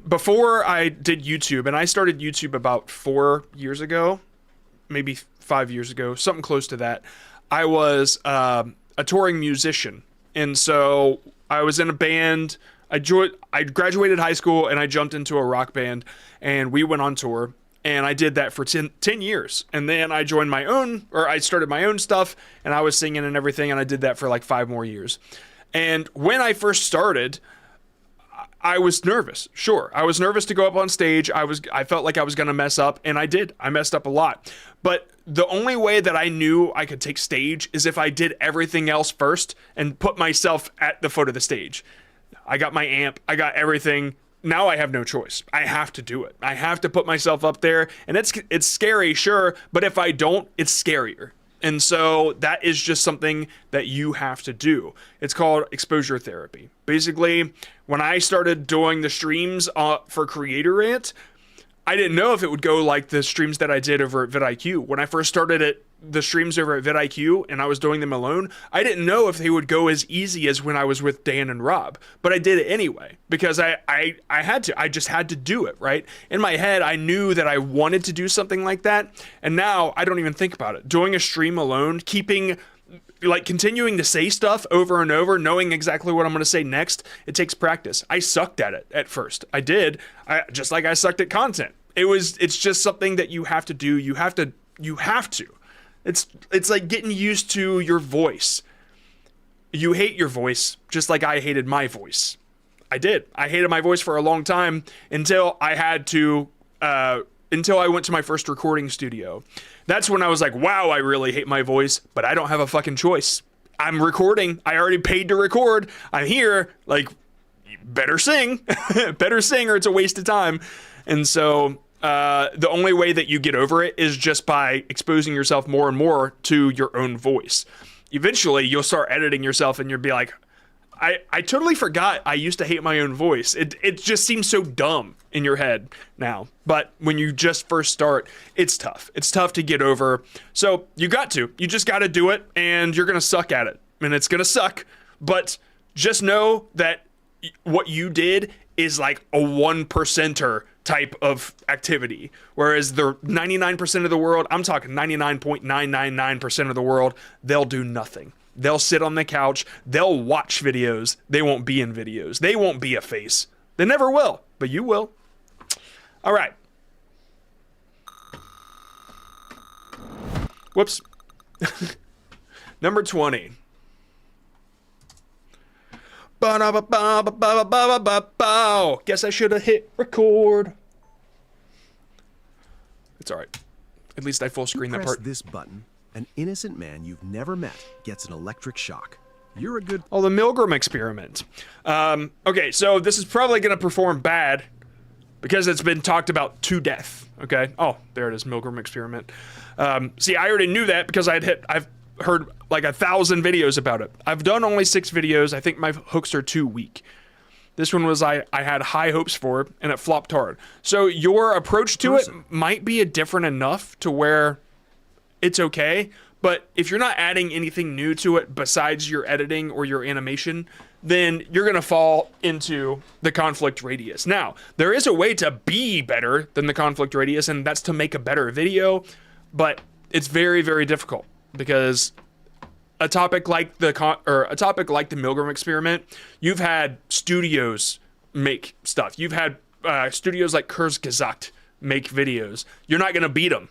Before I did YouTube, and I started YouTube about 4 years ago, maybe 5 years ago, something close to that, I was a touring musician. And so I was in a band. I graduated high school and I jumped into a rock band and we went on tour. And I did that for 10 years. And then I I started my own stuff and I was singing and everything. And I did that for like 5 more years. And when I first started, I was nervous. Sure. I was nervous to go up on stage. I felt like I was going to mess up, and I did. I messed up a lot. But the only way that I knew I could take stage is if I did everything else first and put myself at the foot of the stage. I got my amp. I got everything. Now I have no choice. I have to do it. I have to put myself up there, and it's scary, sure, but if I don't, it's scarier. And so that is just something that you have to do. It's called exposure therapy. Basically, when I started doing the streams for Creator Rant, I didn't know if it would go like the streams that I did over at vidIQ. When I first started the streams over at vidIQ and I was doing them alone, I didn't know if they would go as easy as when I was with Dan and Rob. But I did it anyway because I had to. I just had to do it, right? In my head, I knew that I wanted to do something like that. And now I don't even think about it. Doing a stream alone, continuing to say stuff over and over, knowing exactly what I'm going to say next, it takes practice. I sucked at it at first. I did. Just like I sucked at content. It's just something that you have to do. You have to. It's like getting used to your voice. You hate your voice just like I hated my voice. I did. I hated my voice for a long time until I went to my first recording studio. That's when I was like, wow, I really hate my voice, but I don't have a fucking choice. I'm recording. I already paid to record. I'm here. Like, better sing. Better sing or it's a waste of time. And so the only way that you get over it is just by exposing yourself more and more to your own voice. Eventually, you'll start editing yourself and you'll be like, I totally forgot I used to hate my own voice. It just seems so dumb in your head now. But when you just first start, it's tough. It's tough to get over. So you just got to do it, and you're going to suck at it. And it's going to suck. But just know that what you did is like a 1%er type of activity. Whereas the 99% of the world, I'm talking 99.999% of the world, they'll do nothing. They'll sit on the couch. They'll watch videos. They won't be in videos. They won't be a face. They never will, but you will. All right. Whoops. Number 20. Guess I should have hit record. It's all right. At least I full screen that part. This button. An innocent man you've never met gets an electric shock. You're a good... Oh, the Milgram experiment. Okay, so this is probably going to perform bad because it's been talked about to death. Okay. Oh, there it is. Milgram experiment. See, I already knew that because I've heard like 1,000 videos about it. I've done only 6 videos. I think my hooks are too weak. This one was I had high hopes for, and it flopped hard. So your approach to it might be different enough to where it's okay, but if you're not adding anything new to it besides your editing or your animation, then you're going to fall into the conflict radius. Now, there is a way to be better than the conflict radius, and that's to make a better video, but it's very, very difficult because a topic like the Milgram experiment, you've had studios make stuff. You've had studios like Kurzgesagt make videos. You're not going to beat them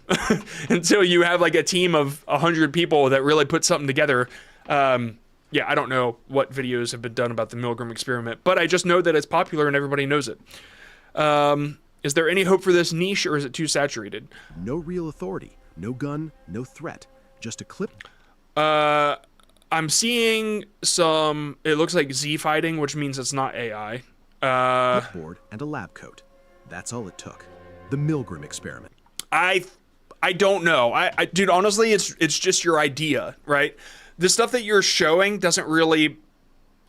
until you have like a team of 100 people that really put something together. Yeah, I don't know what videos have been done about the Milgram experiment, but I just know that it's popular and everybody knows it. Is there any hope for this niche, or is it too saturated? No real authority, no gun, no threat, just a clip. I'm seeing some, it looks like Z fighting, which means it's not AI. Clipboard and a lab coat. That's all it took. The Milgram experiment. I don't know. Dude, honestly, it's just your idea, right? The stuff that you're showing doesn't really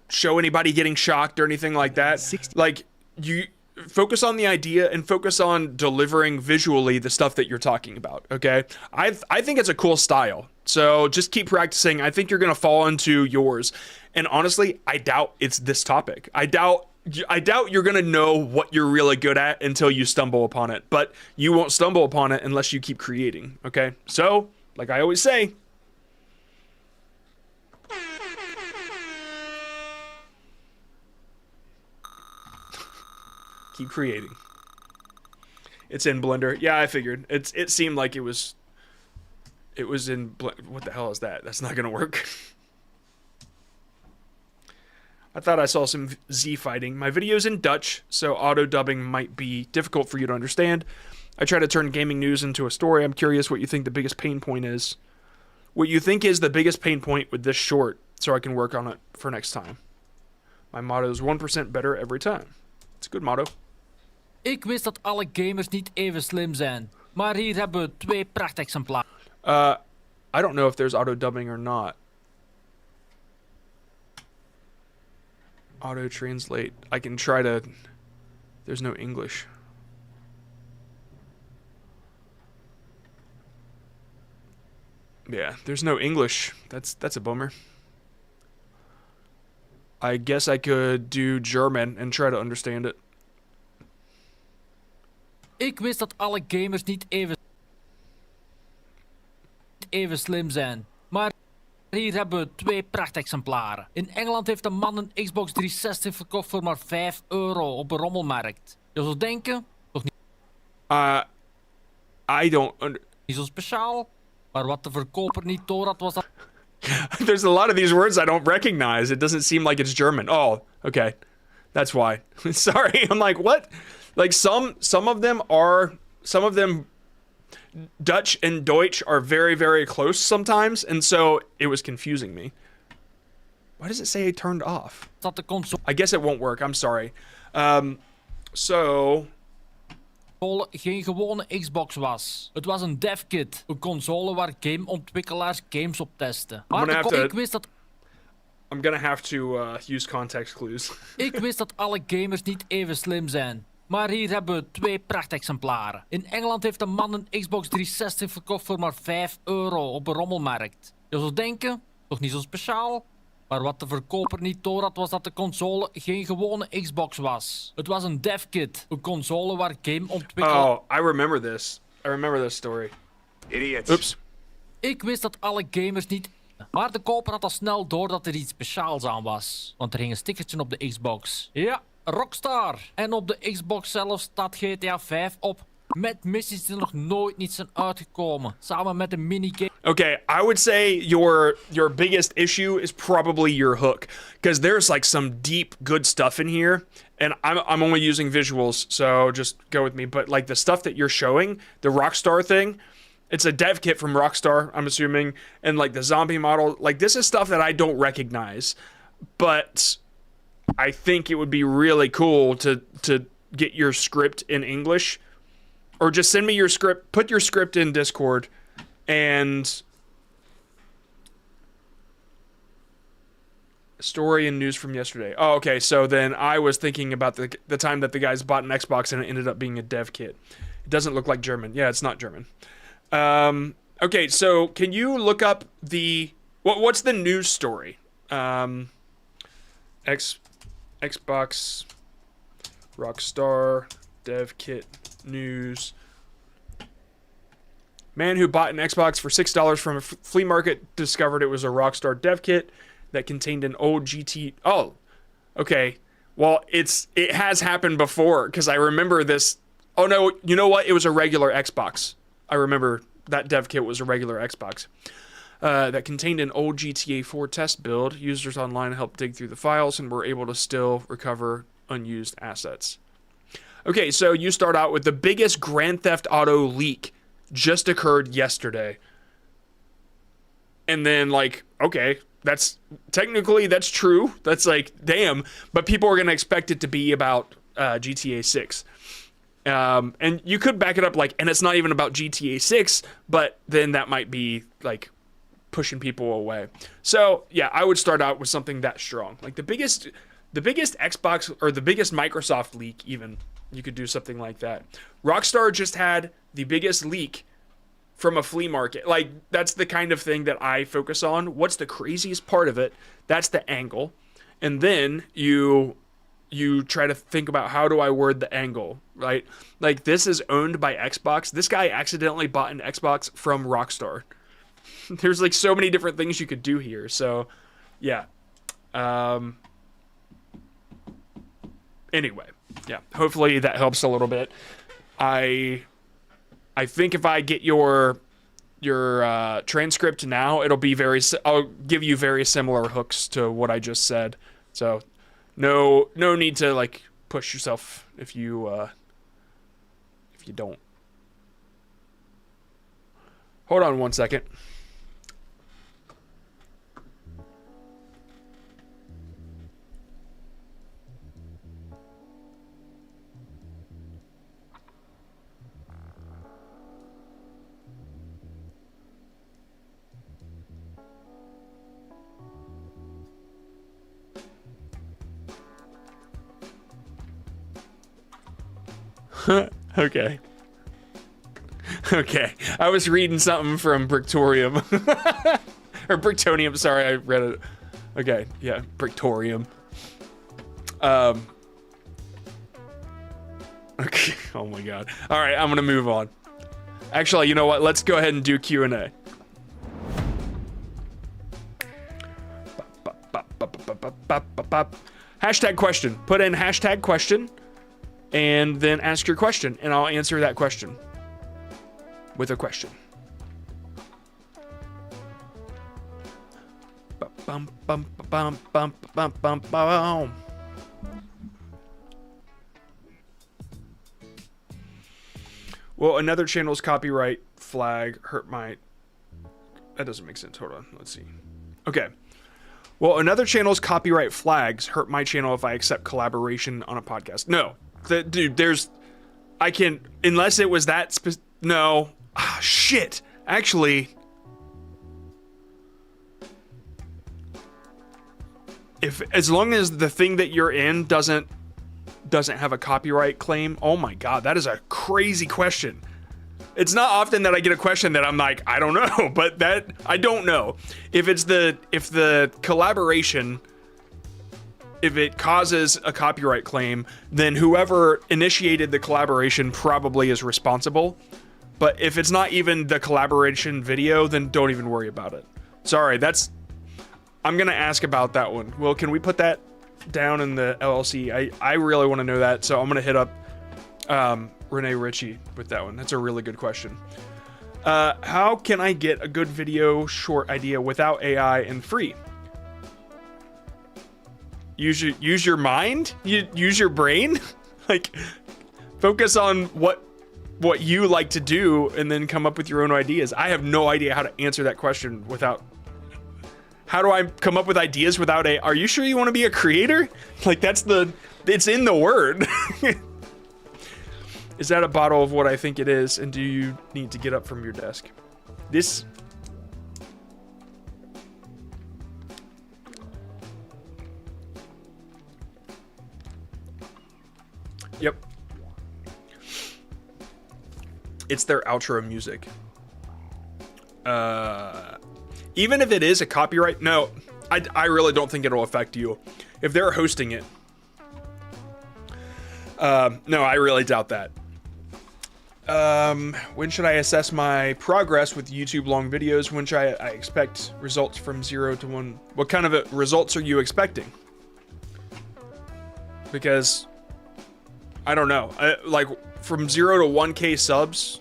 show anybody getting shocked or anything like that. Like, you focus on the idea and focus on delivering visually the stuff that you're talking about, okay? I think it's a cool style. So just keep practicing. I think you're going to fall into yours. And honestly, I doubt it's this topic. I doubt you're going to know what you're really good at until you stumble upon it. But you won't stumble upon it unless you keep creating, okay? So, like I always say, keep creating. It's in Blender. Yeah, I figured. It seemed like it was in what the hell is that? That's not going to work. I thought I saw some Z fighting. My video's in Dutch, so auto-dubbing might be difficult for you to understand. I try to turn gaming news into a story. I'm curious what you think the biggest pain point is. What you think is the biggest pain point with this short, so I can work on it for next time. My motto is 1% better every time. It's a good motto. Ik wist dat alle gamers niet even slim zijn. Maar hier hebben we 2 prachtexemplaren. I don't know if there's auto-dubbing or not. Auto-translate. I can try to... There's no English. Yeah, there's no English. That's a bummer. I guess I could do German and try to understand it. Ik wist dat alle gamers niet even slim zijn. Maar hier hebben we 2 prachtexemplaren. In Engeland heeft een man een Xbox 360 verkocht voor maar €5 op een rommelmarkt. Je zou denken, toch niet... I don't... Niet zo speciaal. Maar wat de verkoper niet door had was dat... There's a lot of these words I don't recognize. It doesn't seem like it's German. Oh, okay. That's why. Sorry. I'm like, what? Like some of them Dutch and Deutsch are very, very close sometimes, and so it was confusing me. Why does it say it turned off? I guess it won't work. I'm sorry. So... geen gewone Xbox was. Het was een devkit, een console waar gameontwikkelaars games op testen. Maar ik wist dat... I'm gonna have to use context clues. Ik wist dat alle gamers niet even slim zijn. Maar hier hebben we 2 prachtexemplaren. In Engeland heeft een man een Xbox 360 verkocht voor maar €5 op een rommelmarkt. Je zou denken, toch niet zo speciaal? Maar wat de verkoper niet door had was dat de console geen gewone Xbox was. Het was een devkit, een console waar gameontwikkelaars... Oh, I remember this. I remember this story. Idiots. Oops. Ik wist dat alle gamers niet... Maar de koper had al snel door dat er iets speciaals aan was. Want er hing een stickertje op de Xbox. Ja, Rockstar. En op de Xbox zelf staat GTA 5 op. Met missies die nog nooit niet zijn uitgekomen. Samen met een minigame. Okay, I would say your biggest issue is probably your hook. Because there's like some deep, good stuff in here. And I'm only using visuals, so just go with me. But like the stuff that you're showing, the Rockstar thing... It's a dev kit from Rockstar, I'm assuming, and like the zombie model. Like this is stuff that I don't recognize, but I think it would be really cool to get your script in English, or just send me your script. Put your script in Discord, and story and news from yesterday. Oh, okay. So then I was thinking about the time that the guys bought an Xbox and it ended up being a dev kit. It doesn't look like German. Yeah, it's not German. Okay, so can you look up the what's the news story? Xbox Rockstar dev kit news. Man who bought an Xbox for $6 from a flea market discovered it was a Rockstar dev kit that contained an old GT. Oh, okay. Well, it has happened before because I remember this. Oh no, you know what? It was a regular Xbox. I remember that dev kit was a regular Xbox that contained an old GTA 4 test build. Users online helped dig through the files and were able to still recover unused assets. Okay, so you start out with the biggest Grand Theft Auto leak just occurred yesterday. And then like, okay, that's true. That's like, damn, but people are going to expect it to be about GTA 6. And you could back it up like, and it's not even about GTA 6, but then that might be like pushing people away. So yeah, I would start out with something that strong. Like the biggest Xbox or the biggest Microsoft leak even, you could do something like that. Rockstar just had the biggest leak from a flea market. Like that's the kind of thing that I focus on. What's the craziest part of it? That's the angle. And then you try to think about how do I word the angle, right? Like this is owned by Xbox. This guy accidentally bought an Xbox from Rockstar. There's like so many different things you could do here. So yeah. Anyway, yeah, hopefully that helps a little bit. I think if I get your transcript now, it'll be I'll give you very similar hooks to what I just said. So no need to like push yourself if you don't. Hold on one second. Okay. Okay, I was reading something from Brictorium. Or Brictonium, sorry, I read it. Okay, yeah, Brictorium. Okay, oh my god. All right, I'm gonna move on. Actually, you know what? Let's go ahead and do Q&A. Hashtag question. Put in hashtag question and then ask your question, and I'll answer that question with a question. Bum, bum, bum, bum, bum, bum, bum. Well, another channel's copyright flag hurt my... That doesn't make sense. Hold on. Let's see. Okay. Well, another channel's copyright flags hurt my channel if I accept collaboration on a podcast. No. Dude, there's... I can... Unless it was that... No. Ah, shit. Actually... As long as the thing that you're in doesn't have a copyright claim. Oh my god, that is a crazy question. It's not often that I get a question that I'm like, I don't know, but that I don't know. If the collaboration, if it causes a copyright claim, then whoever initiated the collaboration probably is responsible. But if it's not even the collaboration video, then don't even worry about it. Sorry, I'm gonna ask about that one. Well, can we put that down in the LLC? I really want to know that, so I'm gonna hit up Renee Ritchie with that one. That's a really good question. How can I get a good video short idea without AI and free? Use your mind. Use your brain. Like, focus on what you like to do, and then come up with your own ideas. I have no idea how to answer that question without. How do I come up with ideas without a... Are you sure you want to be a creator? Like, it's in the word. Is that a bottle of what I think it is? And do you need to get up from your desk? This... Yep. It's their outro music. Even if it is a copyright, no, I really don't think it'll affect you. If they're hosting it. No, I really doubt that. When should I assess my progress with YouTube long videos? When should I expect results from 0 to 1? What kind of results are you expecting? Because, I don't know. Like, from 0 to 1K subs?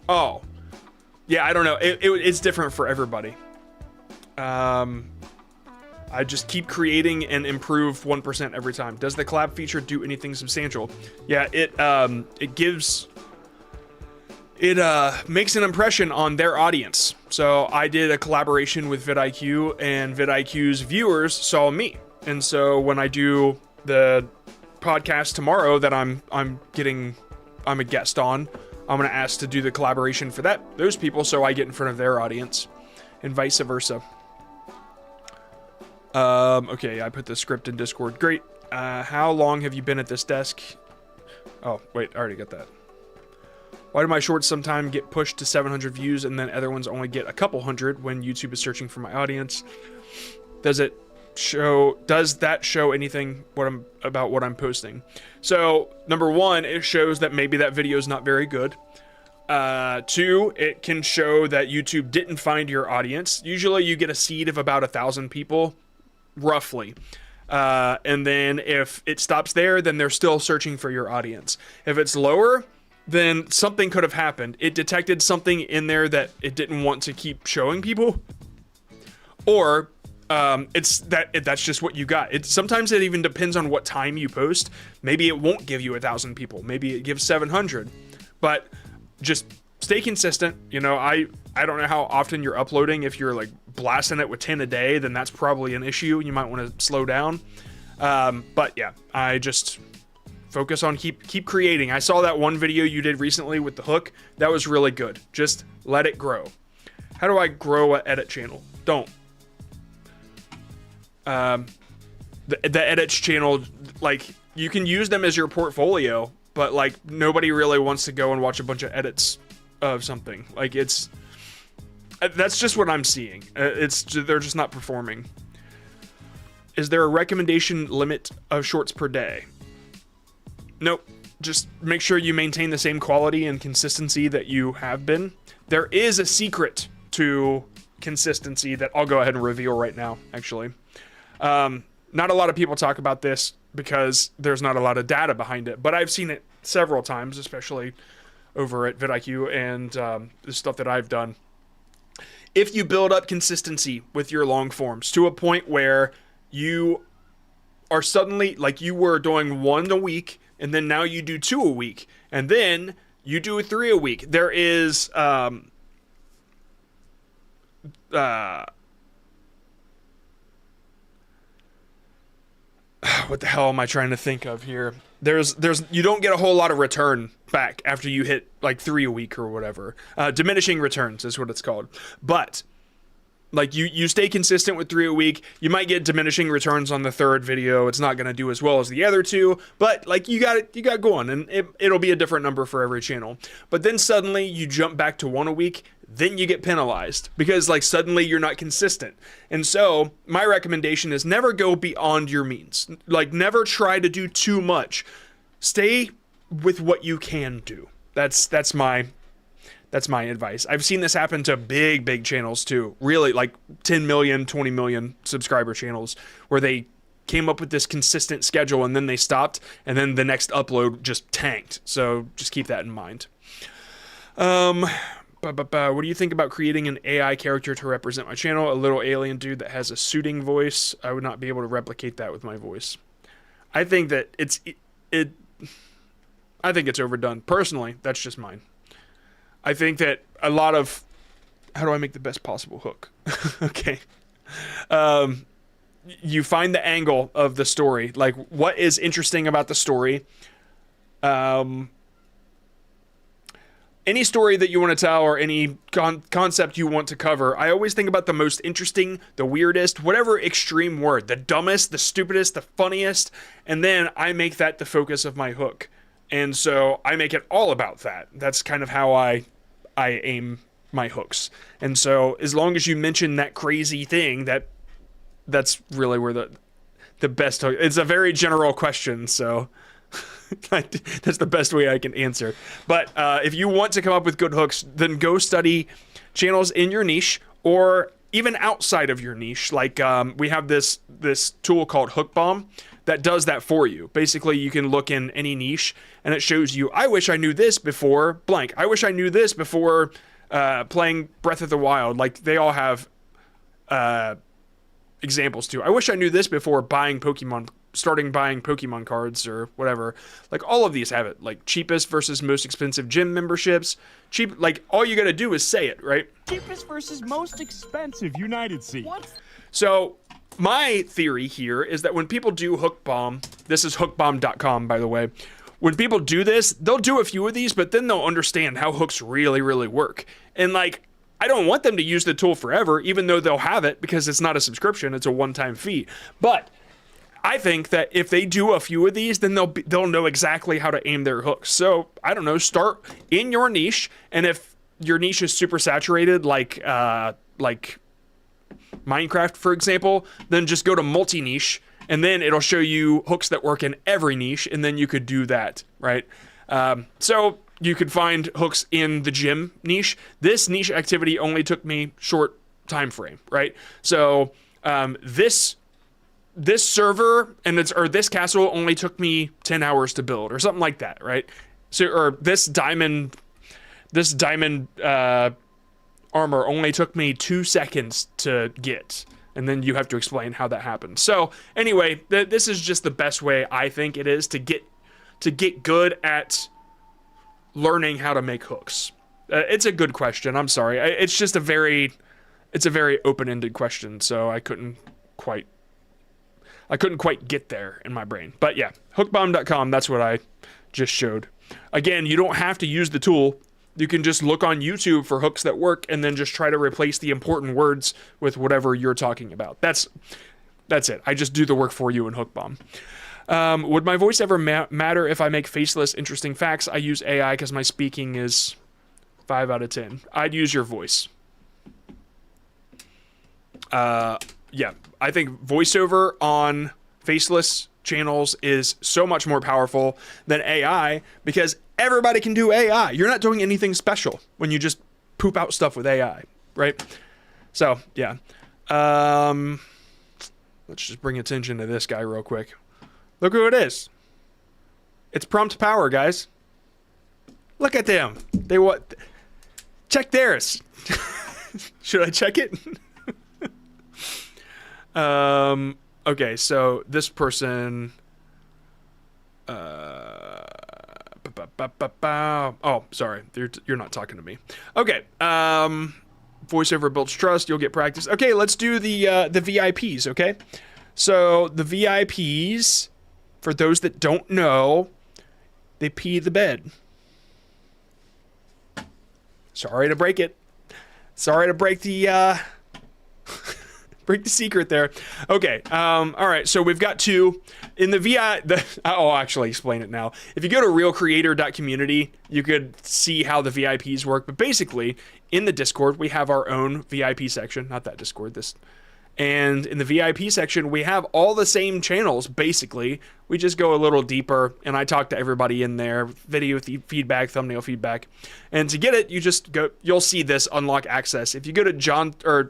Oh. Yeah, I don't know. It's different for everybody. I just keep creating and improve 1% every time. Does the collab feature do anything substantial? Yeah, it makes an impression on their audience. So I did a collaboration with vidIQ, and vidIQ's viewers saw me. And so when I do the podcast tomorrow that I'm a guest on, I'm gonna ask to do the collaboration for those people, so I get in front of their audience, and vice versa. Okay, I put the script in Discord. Great. How long have you been at this desk? Oh, wait, I already got that. Why do my shorts sometimes get pushed to 700 views and then other ones only get a couple hundred when YouTube is searching for my audience? Does that show anything about what I'm posting? So, number one, it shows that maybe that video is not very good. 2, it can show that YouTube didn't find your audience. Usually you get a seed of about 1,000 people, roughly. And then if it stops there, then they're still searching for your audience. If it's lower, then something could have happened. It detected something in there that it didn't want to keep showing people. Or that's just what you got. Sometimes it even depends on what time you post. Maybe it won't give you 1,000 people. Maybe it gives 700. But just stay consistent. You know, I don't know how often you're uploading. If you're like blasting it with 10 a day, then that's probably an issue. You might want to slow down. But yeah, I just focus on keep creating. I saw that one video you did recently with the hook. That was really good. Just let it grow. How do I grow an edit channel? Don't. The edits channel, like, you can use them as your portfolio, but like nobody really wants to go and watch a bunch of edits of something. Like that's just what I'm seeing. They're just not performing. Is there a recommendation limit of shorts per day? Nope. Just make sure you maintain the same quality and consistency that you have been. There is a secret to consistency that I'll go ahead and reveal right now, actually. Not a lot of people talk about this because there's not a lot of data behind it, but I've seen it several times, especially over at vidIQ and the stuff that I've done. If you build up consistency with your long forms to a point where you are suddenly, like you were doing 1 a week, and then now you do 2 a week, and then you do 3 a week. There is what the hell am I trying to think of here? There's you don't get a whole lot of return back after you hit like 3 a week or whatever. Diminishing returns is what it's called. But like you stay consistent with 3 a week, you might get diminishing returns on the 3rd video. It's not going to do as well as the other 2, but like you got going, and it'll be a different number for every channel. But then suddenly you jump back to 1 a week, then you get penalized because like suddenly you're not consistent. And so my recommendation is never go beyond your means. Like never try to do too much. Stay with what you can do. That's my advice. I've seen this happen to big channels too. Really like 10 million, 20 million subscriber channels where they came up with this consistent schedule and then they stopped and then the next upload just tanked. So just keep that in mind. What do you think about creating an AI character to represent my channel? A little alien dude that has a soothing voice. I would not be able to replicate that with my voice. I think that I think it's overdone. Personally, that's just mine. I think that a lot of, how do I make the best possible hook? Okay. You find the angle of the story. Like, what is interesting about the story? Any story that you want to tell or any concept you want to cover, I always think about the most interesting, the weirdest, whatever extreme word, the dumbest, the stupidest, the funniest, and then I make that the focus of my hook. And so I make it all about that. That's kind of how I aim my hooks. And so as long as you mention that crazy thing, that's really where the best hook. It's a very general question, so that's the best way I can answer. But if you want to come up with good hooks, then go study channels in your niche or even outside of your niche. Like we have this tool called HookBomb that does that for you. Basically, you can look in any niche and it shows you, I wish I knew this before blank. I wish I knew this before playing Breath of the Wild. Like they all have examples too. I wish I knew this before starting buying Pokemon cards or whatever. Like all of these have it. Like cheapest versus most expensive gym memberships. Like all you gotta do is say it, right? Cheapest versus most expensive United Seat. What? So my theory here is that when people do HookBomb, this is hookbomb.com, by the way. When people do this, they'll do a few of these, but then they'll understand how hooks really, really work. And like, I don't want them to use the tool forever, even though they'll have it because it's not a subscription, it's a one-time fee. But I think that if they do a few of these, then they'll know exactly how to aim their hooks. So I don't know, start in your niche, and if your niche is super saturated, like Minecraft, for example, then just go to multi-niche, and then it'll show you hooks that work in every niche, and then you could do that, right? So you could find hooks in the gym niche. This niche activity only took me short time frame, right? So this server or this castle only took me 10 hours to build, or something like that, right? So, or this diamond armor only took me 2 seconds to get, and then you have to explain how that happened. So anyway, this is just the best way I think it is to get good at learning how to make hooks. It's a good question. I'm sorry. It's a very open-ended question, so I couldn't quite get there in my brain. But yeah, hookbomb.com, that's what I just showed. Again, you don't have to use the tool. You can just look on YouTube for hooks that work and then just try to replace the important words with whatever you're talking about. That's it. I just do the work for you in HookBomb. Would my voice ever matter if I make faceless interesting facts? I use AI because my speaking is 5 out of 10. I'd use your voice. Yeah, I think voiceover on faceless channels is so much more powerful than AI because everybody can do AI. You're not doing anything special when you just poop out stuff with AI, right? So, yeah. Let's just bring attention to this guy real quick. Look who it is. It's prompt power, guys. Look at them. They what? Check theirs. Should I check it? Okay, so this person. Oh, sorry. You're not talking to me. Okay. Voiceover builds trust. You'll get practice. Okay, let's do the VIPs. Okay, so the VIPs, for those that don't know, they pee the bed. Sorry to break it. Sorry to break the break the secret there. Okay. All right. So we've got two in the I'll actually explain it now. If you go to realcreator.community, you could see how the VIPs work. But basically, in the Discord, we have our own VIP section. Not that Discord. And in the VIP section, we have all the same channels, basically. We just go a little deeper, and I talk to everybody in there. Video feedback, thumbnail feedback. And to get it, you just go, you'll see this unlock access. If you go to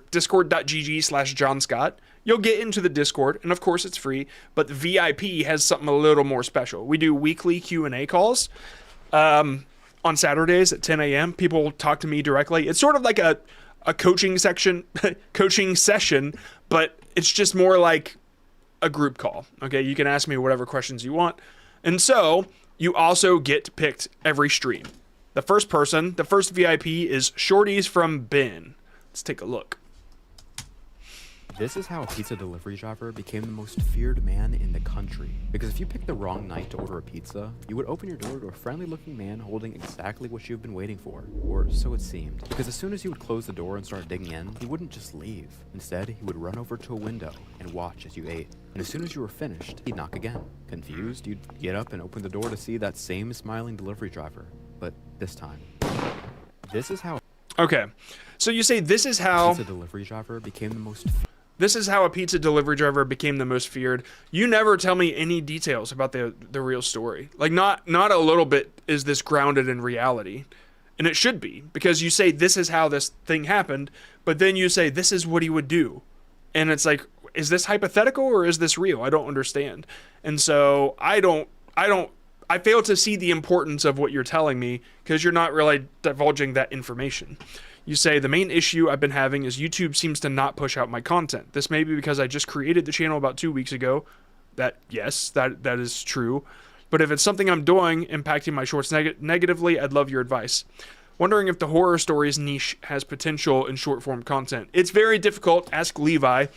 discord.gg/John Scott, you'll get into the Discord, and of course it's free, but the VIP has something a little more special. We do weekly Q&A calls on Saturdays at 10 a.m. People talk to me directly. It's sort of like a coaching session, but it's just more like a group call. Okay, you can ask me whatever questions you want. And so you also get picked every stream. The first VIP is Shorties from Ben. Let's take a look. This is how a pizza delivery driver became the most feared man in the country. Because if you picked the wrong night to order a pizza, you would open your door to a friendly-looking man holding exactly what you've been waiting for. Or so it seemed. Because as soon as you would close the door and start digging in, he wouldn't just leave. Instead, he would run over to a window and watch as you ate. And as soon as you were finished, he'd knock again. Confused, you'd get up and open the door to see that same smiling delivery driver. But this time, this is how... Okay, so you say this is how... Pizza delivery driver became the most... This is how a pizza delivery driver became the most feared. You never tell me any details about the real story. Like, not a little bit is this grounded in reality. And it should be, because you say this is how this thing happened, but then you say this is what he would do. And it's like, is this hypothetical or is this real? I don't understand. And so I fail to see the importance of what you're telling me because you're not really divulging that information. You say, the main issue I've been having is YouTube seems to not push out my content. This may be because I just created the channel about 2 weeks ago. Yes, that is true. But if it's something I'm doing impacting my shorts negatively, I'd love your advice. Wondering if the horror stories niche has potential in short form content. It's very difficult. Ask Levi.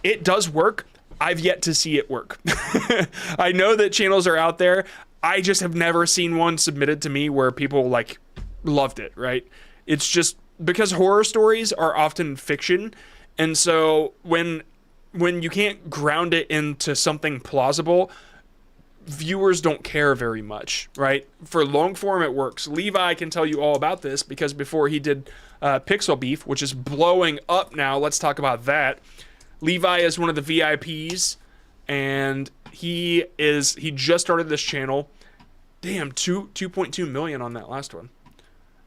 It does work. I've yet to see it work. I know that channels are out there. I just have never seen one submitted to me where people like loved it, right? It's just because horror stories are often fiction. And so when you can't ground it into something plausible, viewers don't care very much, right? For long form, it works. Levi can tell you all about this because before he did Pixel Beef, which is blowing up now, let's talk about that. Levi is one of the VIPs, and he just started this channel. Damn, 2.2 million on that last one.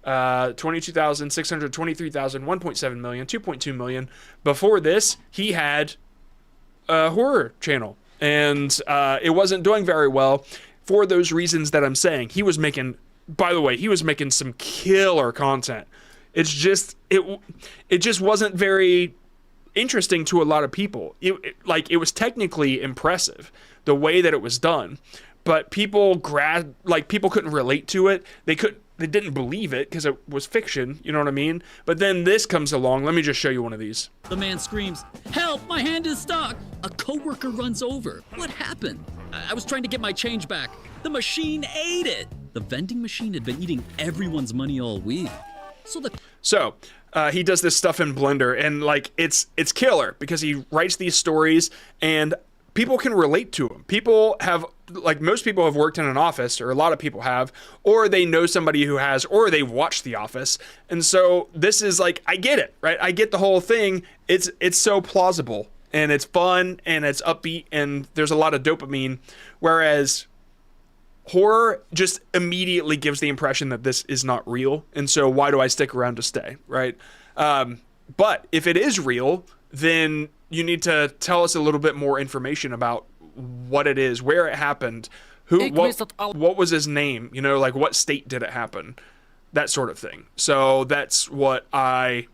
22,000, 623,000, 1.7 million, 2.2 million. Before this, he had a horror channel, and it wasn't doing very well for those reasons that I'm saying. He was making, by the way, some killer content. It's just, it just wasn't very interesting to a lot of people. It was technically impressive, the way that it was done, but people couldn't relate to it. They didn't believe it because it was fiction, you know what I mean? But then this comes along. Let me just show you one of these. The man screams, "Help, my hand is stuck!" A coworker runs over. What happened? I was trying to get my change back. The machine ate it. The vending machine had been eating everyone's money all week. So he does this stuff in Blender, and like it's killer because he writes these stories, and people can relate to him. People have, like, most people have worked in an office, or a lot of people have, or they know somebody who has, or they've watched The Office. And so this is like, I get it, right? I get the whole thing. It's so plausible, and it's fun, and it's upbeat, and there's a lot of dopamine. Whereas horror just immediately gives the impression that this is not real. And so why do I stick around to stay, right? But if it is real, then you need to tell us a little bit more information about what it is, where it happened, what was his name, you know, like what state did it happen, that sort of thing. So that's what I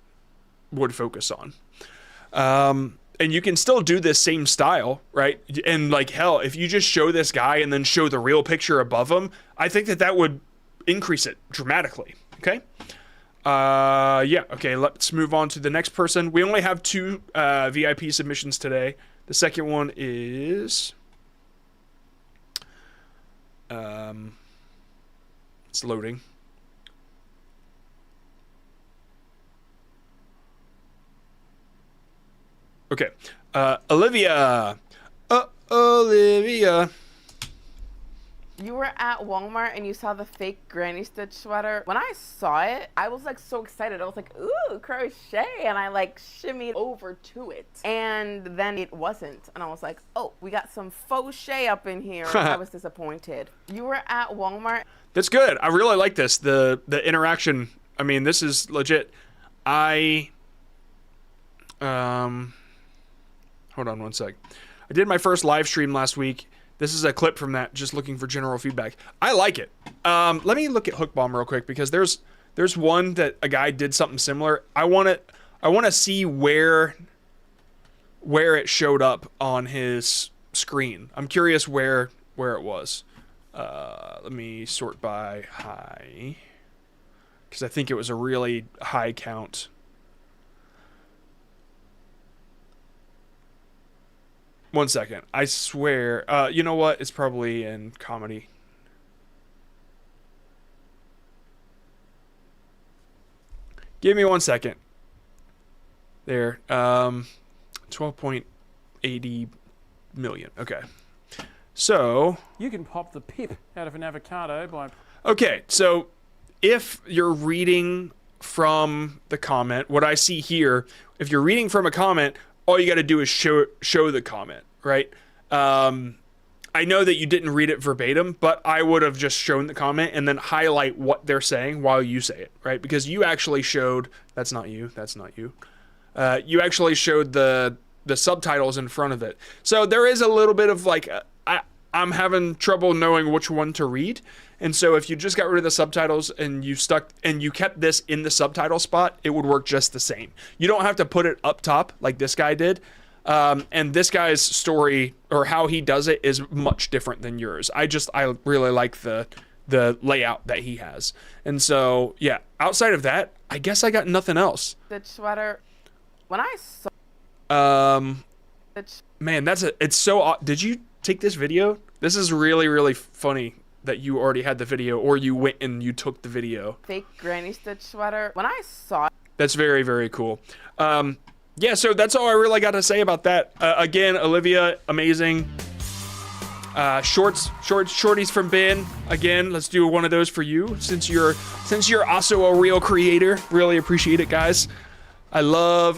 would focus on. And you can still do this same style, right? And like, hell, if you just show this guy and then show the real picture above him, I think that would increase it dramatically. Okay. Yeah. Okay. Let's move on to the next person. We only have 2 VIP submissions today. The second one is, it's loading. Okay. Olivia. Olivia. You were at Walmart and you saw the fake granny stitch sweater. When I saw it, I was like so excited. I was like, ooh, crochet. And I like shimmied over to it. And then it wasn't. And I was like, oh, we got some faux shea up in here. I was disappointed. You were at Walmart. That's good. I really like this. The interaction. I mean, this is legit. Hold on one sec. I did my first live stream last week. This is a clip from that, just looking for general feedback. I like it. Let me look at Hook Bomb real quick, because there's one that a guy did something similar. I want to see where it showed up on his screen. I'm curious where it was. Let me sort by high, because I think it was a really high count. One second. I swear. You know what? It's probably in comedy. Give me 1 second. There. 12.80 million. Okay. So. You can pop the pip out of an avocado by. Okay. So if you're reading from the comment, what I see here, if you're reading from a comment, all you got to do is show the comment, right? I know that you didn't read it verbatim, but I would have just shown the comment and then highlight what they're saying while you say it, right? Because you actually showed, that's not you. You actually showed the subtitles in front of it. So there is a little bit of like, I'm having trouble knowing which one to read. And so if you just got rid of the subtitles and you kept this in the subtitle spot, it would work just the same. You don't have to put it up top like this guy did. And this guy's story, or how he does it, is much different than yours. I really like the layout that he has. And so, yeah, outside of that, I guess I got nothing else. The sweater, when I saw man, it's so, did you take this video? This is really, really funny that you already had the video, or you went and you took the video. Fake granny stitch sweater. When I saw it. That's very, very cool. Yeah, so that's all I really got to say about that. Again, Olivia, amazing. Shorties from Ben. Again, let's do one of those for you, since you're also a real creator. Really appreciate it, guys. I love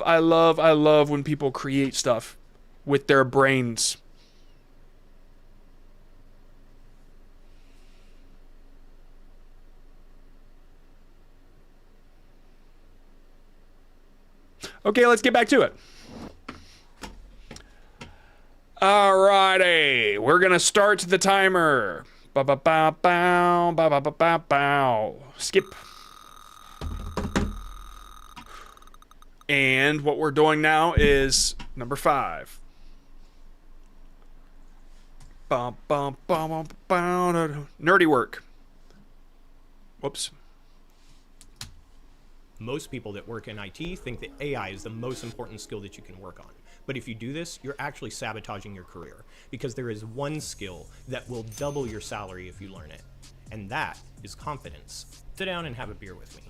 when people create stuff with their brains. Okay, let's get back to it. Alrighty, we're gonna start the timer. Skip. And what we're doing now is number 5. Nerdy work. Whoops. Most people that work in IT think that AI is the most important skill that you can work on. But if you do this, you're actually sabotaging your career, because there is one skill that will double your salary if you learn it. And that is confidence. Sit down and have a beer with me.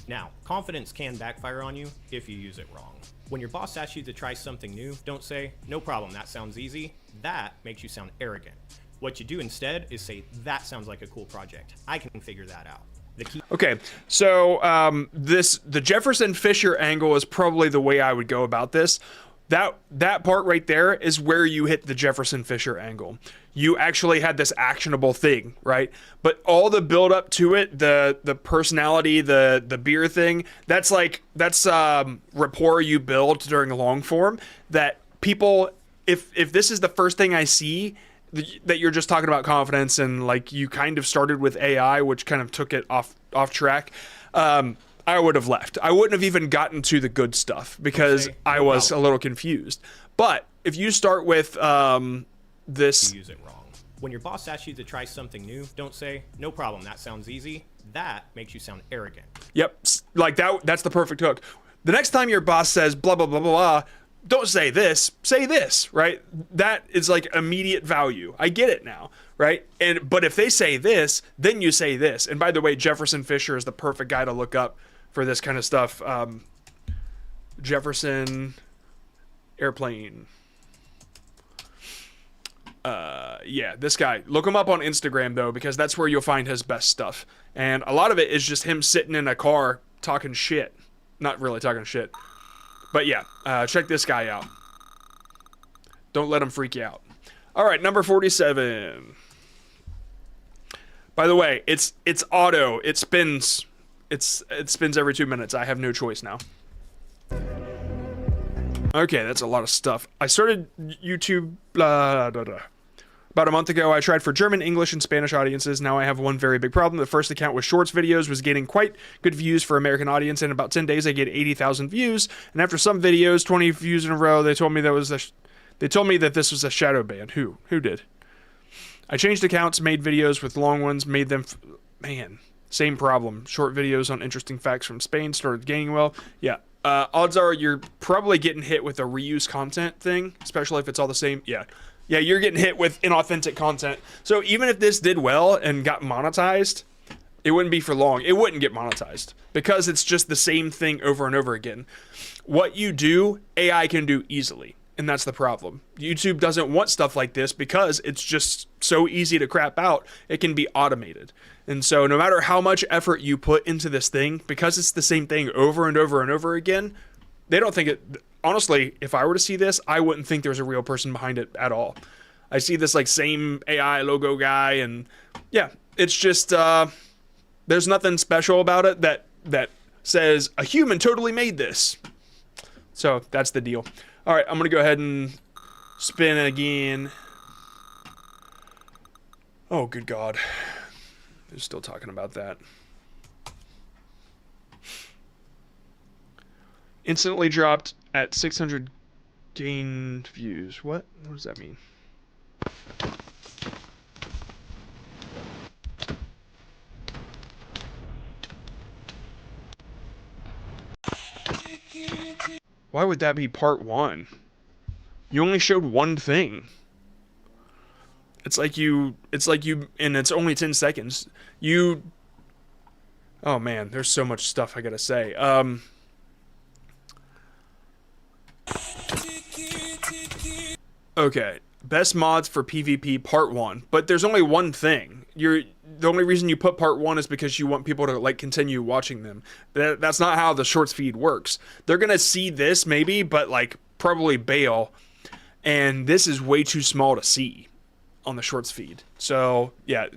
Now, confidence can backfire on you if you use it wrong. When your boss asks you to try something new, don't say, no problem, that sounds easy. That makes you sound arrogant. What you do instead is say, that sounds like a cool project. I can figure that out. The key. Okay, so the Jefferson Fisher angle is probably the way I would go about this. That part right there is where you hit the Jefferson Fisher angle. You actually had this actionable thing, right? But all the build up to it, the personality, the beer thing, that's rapport you build during long form that people, if this is the first thing I see, that you're just talking about confidence and like you kind of started with AI, which kind of took it off track, I would have left. I wouldn't have even gotten to the good stuff because I was a little confused. But if you start with this... You use it wrong. When your boss asks you to try something new, don't say, no problem, that sounds easy. That makes you sound arrogant. Yep, like that's the perfect hook. The next time your boss says blah, blah, blah, blah, blah, don't say this, right? That is like immediate value. I get it now, right? But if they say this, then you say this. And by the way, Jefferson Fisher is the perfect guy to look up for this kind of stuff. Jefferson airplane. Yeah, this guy. Look him up on Instagram though, because that's where you'll find his best stuff. And a lot of it is just him sitting in a car talking shit. Not really talking shit. But yeah, check this guy out. Don't let him freak you out. All right, number 47. By the way, it's auto. It spins. It spins every 2 minutes. I have no choice now. Okay, that's a lot of stuff. I started YouTube about a month ago. I tried for German, English, and Spanish audiences. Now I have one very big problem. The first account with shorts videos was getting quite good views for American audience. In about 10 days, I get 80,000 views. And after some videos, 20 views in a row, they told me that this was a shadow ban. Who did? I changed accounts, made videos with long ones, made them... Man, same problem. Short videos on interesting facts from Spain started gaining well. Yeah. Odds are you're probably getting hit with a reuse content thing, especially if it's all the same. Yeah, you're getting hit with inauthentic content. So even if this did well and got monetized, it wouldn't be for long. It wouldn't get monetized because it's just the same thing over and over again. What you do, AI can do easily, and that's the problem. YouTube doesn't want stuff like this because it's just so easy to crap out. It can be automated. And so no matter how much effort you put into this thing, because it's the same thing over and over and over again, they don't think it... Honestly, if I were to see this, I wouldn't think there's a real person behind it at all. I see this like same AI logo guy, and yeah, it's just... there's nothing special about it that says, a human totally made this. So that's the deal. All right, I'm going to go ahead and spin again. Oh, good God. They're still talking about that. Instantly dropped at 600 gained views. What does that mean? Why would that be part one? You only showed one thing. It's like you, and it's only 10 seconds. Oh man, there's so much stuff I gotta say. Okay, best mods for PvP part 1, but there's only one thing. The only reason you put part 1 is because you want people to like continue watching them. That's not how the shorts feed works. They're gonna see this maybe, but like probably bail, and this is way too small to see on the shorts feed. So yeah,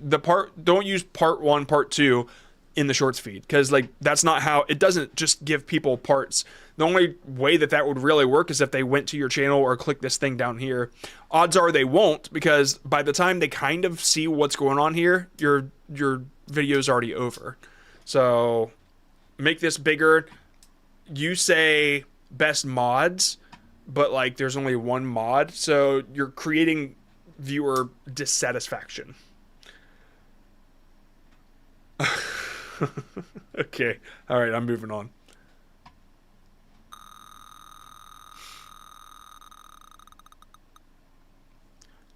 don't use part 1, part 2 in the shorts feed, because like that's not how it doesn't just give people parts. The only way that would really work is if they went to your channel or click this thing down here. Odds are they won't, because by the time they kind of see what's going on here, your video's already over. So make this bigger. You say best mods, but like there's only one mod, so you're creating viewer dissatisfaction. Okay, all right, I'm moving on.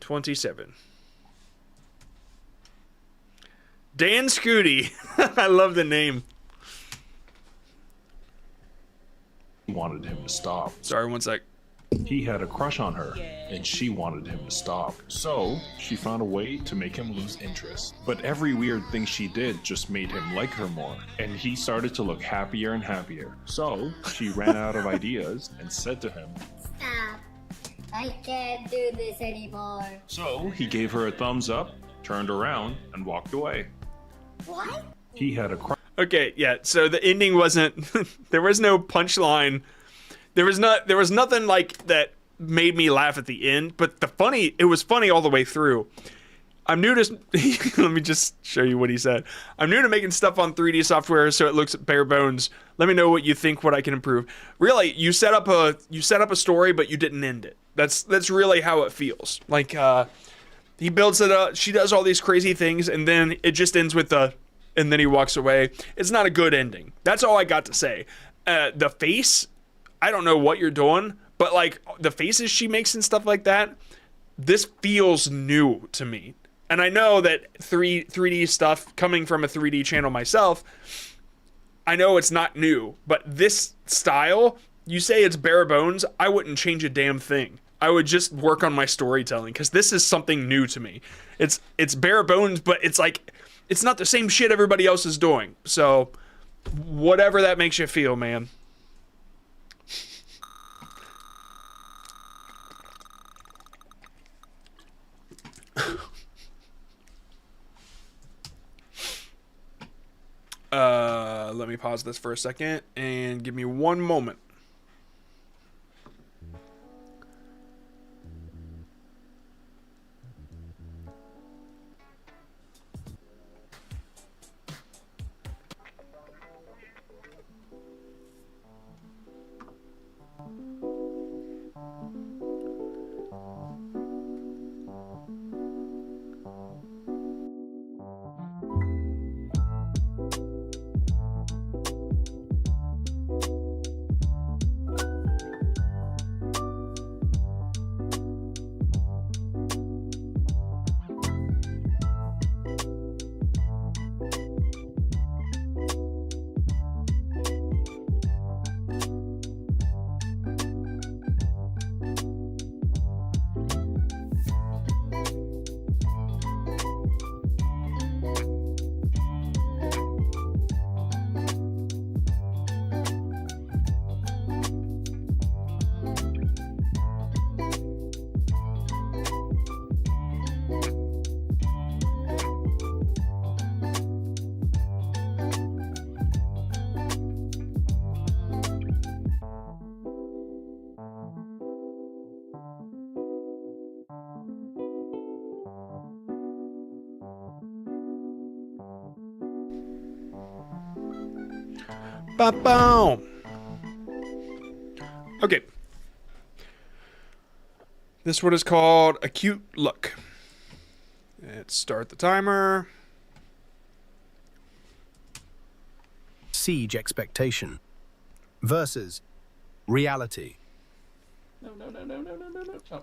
$27. Dan Scooty. I love the name. wanted him to stop. Sorry, one sec. He had a crush on her, and she wanted him to stop. So, she found a way to make him lose interest. But every weird thing she did just made him like her more, and he started to look happier and happier. So, she ran out of ideas and said to him, Stop. I can't do this anymore. so he gave her a thumbs up, turned around, and walked away. What? He had a crush. Okay, yeah. So the ending wasn't. There was no punchline. There was nothing like that made me laugh at the end. But it was funny all the way through. I'm new to. Let me just show you what he said. I'm new to making stuff on 3D software, so it looks bare bones. Let me know what you think. What I can improve. Really, you set up a story, but you didn't end it. That's really how it feels. Like he builds it up. She does all these crazy things, and then it just ends with and then he walks away. It's not a good ending. That's all I got to say. The face, I don't know what you're doing, but like the faces she makes and stuff like that, this feels new to me. And I know that 3D stuff, coming from a 3D channel myself, I know it's not new, but this style, you say it's bare bones, I wouldn't change a damn thing. I would just work on my storytelling, because this is something new to me. It's bare bones, but it's like, it's not the same shit everybody else is doing. So, whatever that makes you feel, man. Let me pause this for a second and give me one moment. Ba-boom. Okay. This one is called A Cute Look. Let's start the timer. Siege expectation versus reality. No. Oh.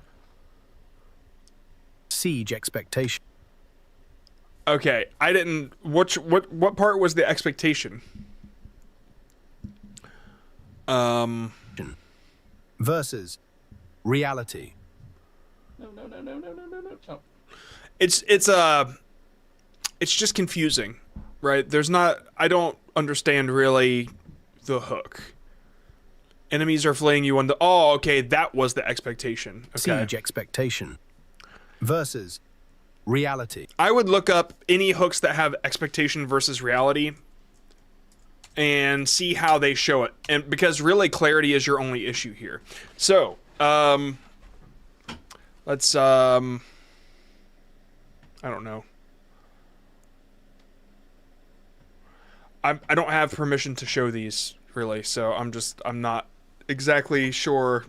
Siege expectation. Okay, I didn't. What part was the expectation? Versus reality. No. Oh. It's just confusing, right? I don't understand really the hook. Enemies are flaying you on the. Oh, okay, that was the expectation. Okay. Siege expectation versus reality. I would look up any hooks that have expectation versus reality and see how they show it. And because really clarity is your only issue here. So, let's I don't know. I don't have permission to show these really, so I'm not exactly sure.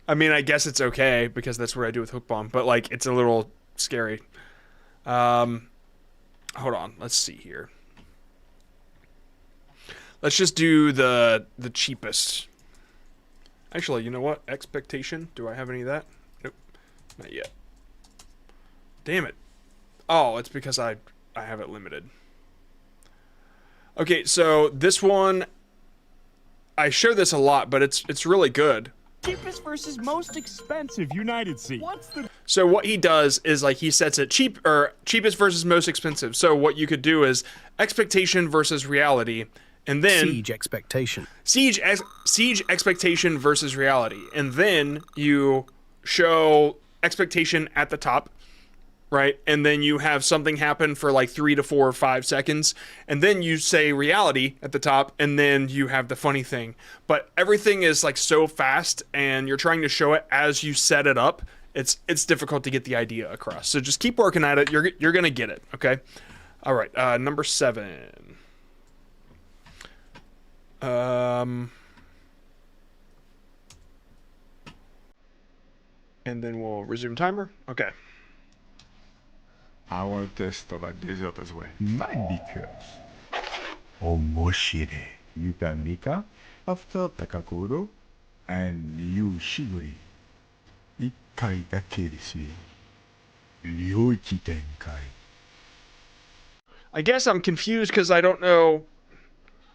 I mean, I guess it's okay because that's what I do with Hook Bomb, but like it's a little scary. Hold on, let's see here. Let's just do the cheapest. Actually, you know what? Expectation. Do I have any of that? Nope, not yet. Damn it. Oh, it's because I have it limited. Okay, so this one I show this a lot, but it's really good. Cheapest versus most expensive United Seat. What's the So what he does is like he sets it cheapest versus most expensive. So what you could do is expectation versus reality, and then Siege expectation. Siege expectation versus reality, and then you show expectation at the top, right? And then you have something happen for like 3 to 4 or 5 seconds, and then you say reality at the top, and then you have the funny thing. But everything is like so fast, and you're trying to show it as you set it up. It's difficult to get the idea across. So just keep working at it. You're gonna get it. Okay. All right. Number 7. And then we'll resume timer. Okay. I want to test about dessert as well. Because 面白い。You can make up after 高頃 and usually 一回だけですよ。領域展開。I guess I'm confused because I don't know.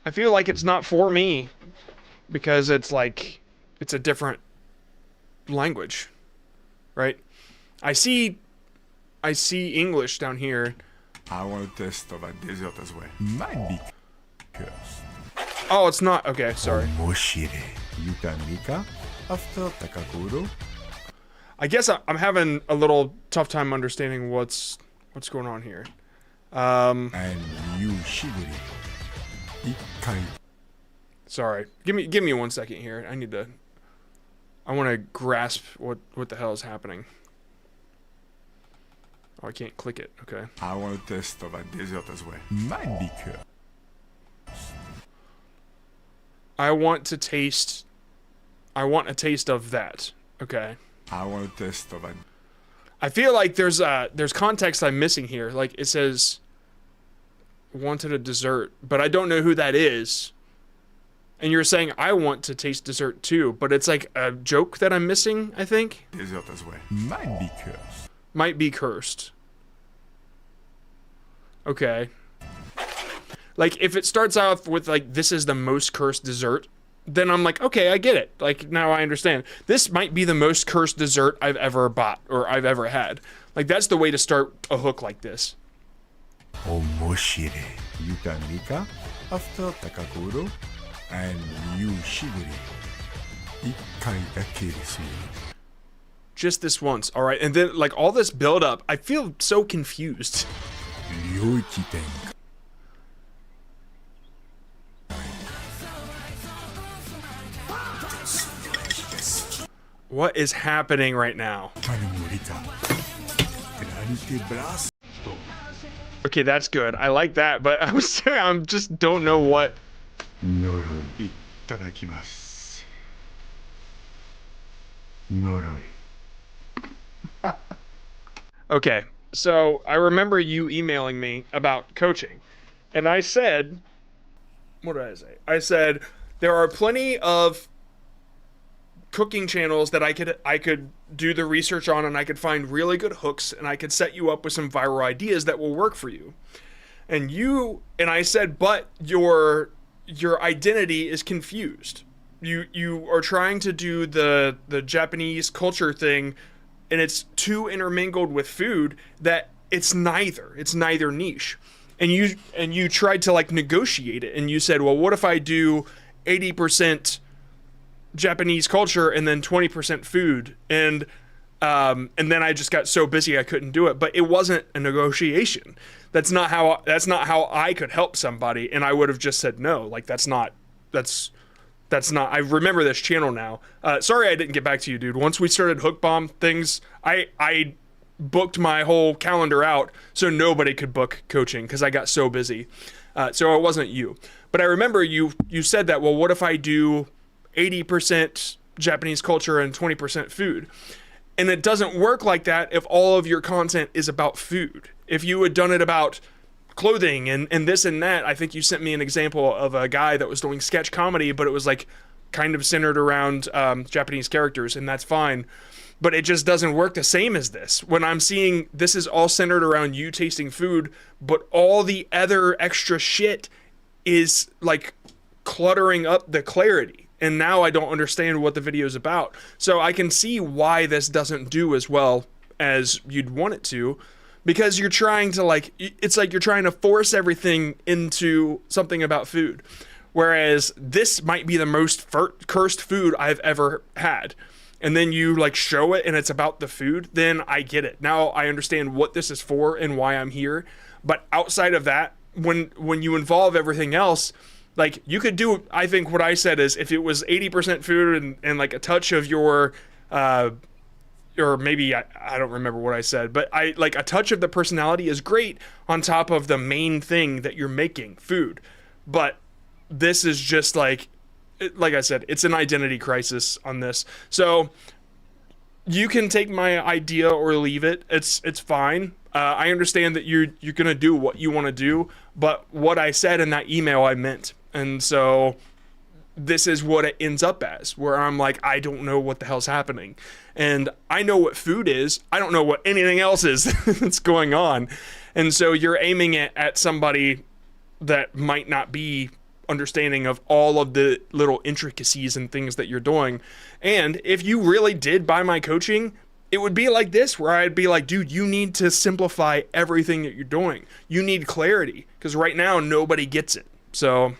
I feel like it's not for me because it's like it's a different language, right? I see English down here. I want to test about dessert as well. Because Oh, it's not. Okay, sorry. 面白い。You can make up after 高頃 I guess I'm having a little tough time understanding what's going on here. and usually 一回 Sorry. Give me 1 second here. I want to grasp what the hell is happening. Oh, I can't click it. Okay. I want to test about dessert as well. Because I want a taste of that. Okay. I want to test about I feel like there's context I'm missing here. Like it says wanted a dessert, but I don't know who that is. And you're saying I want to taste dessert too, but it's like a joke that I'm missing, I think. dessert as well. Because Might be cursed. Okay. Like if it starts off with like this is the most cursed dessert, then I'm like, okay, I get it. Like now I understand. This might be the most cursed dessert I've ever bought or I've ever had. Like that's the way to start a hook like this. 面白い。You can make up after 高頃 and usually 一回だけですよ。 Just this once, all right? And then like all this build up, I feel so confused. 領域展開 What is happening right now? Okay, that's good. I like that, but I'm just don't know what. いただきます。呪い。 Okay, so I remember you emailing me about coaching, and I said, what did I say? I said there are plenty of cooking channels that I could do the research on, and I could find really good hooks, and I could set you up with some viral ideas that will work for you. And I said, but your identity is confused. You are trying to do the Japanese culture thing, and it's too intermingled with food that it's neither niche. And you tried to like negotiate it, and you said, well, what if I do 80% Japanese culture and then 20% food, and then I just got so busy I couldn't do it. But it wasn't a negotiation. That's not how I could help somebody, and I would have just said no. Like that's not. I remember this channel now. Sorry I didn't get back to you, dude. Once we started hook bomb things, I booked my whole calendar out so nobody could book coaching because I got so busy. So it wasn't you. But I remember you said that, well, what if I do 80% Japanese culture and 20% food? And it doesn't work like that if all of your content is about food. If you had done it about clothing and this and that, I think you sent me an example of a guy that was doing sketch comedy, but it was like kind of centered around Japanese characters, and that's fine. But it just doesn't work the same as this. When I'm seeing this is all centered around you tasting food, but all the other extra shit is like cluttering up the clarity. And now I don't understand what the video is about. So I can see why this doesn't do as well as you'd want it to, because you're trying to like, it's like you're trying to force everything into something about food. Whereas this might be the most cursed food I've ever had. And then you like show it and it's about the food, then I get it. Now I understand what this is for and why I'm here. But outside of that, when you involve everything else, like you could do, I think what I said is if it was 80% food and like a touch of your, or maybe I don't remember what I said, but I like a touch of the personality is great on top of the main thing that you're making, food. But this is just like I said, it's an identity crisis on this. So you can take my idea or leave it. It's fine. I understand that you're gonna do what you want to do, but what I said in that email I meant, and so this is what it ends up as, where I'm like, I don't know what the hell's happening, and I know what food is. I don't know what anything else is that's going on, and so you're aiming it at somebody that might not be understanding of all of the little intricacies and things that you're doing. And if you really did buy my coaching, it would be like this, where I'd be like, dude, you need to simplify everything that you're doing. You need clarity, because right now nobody gets it. So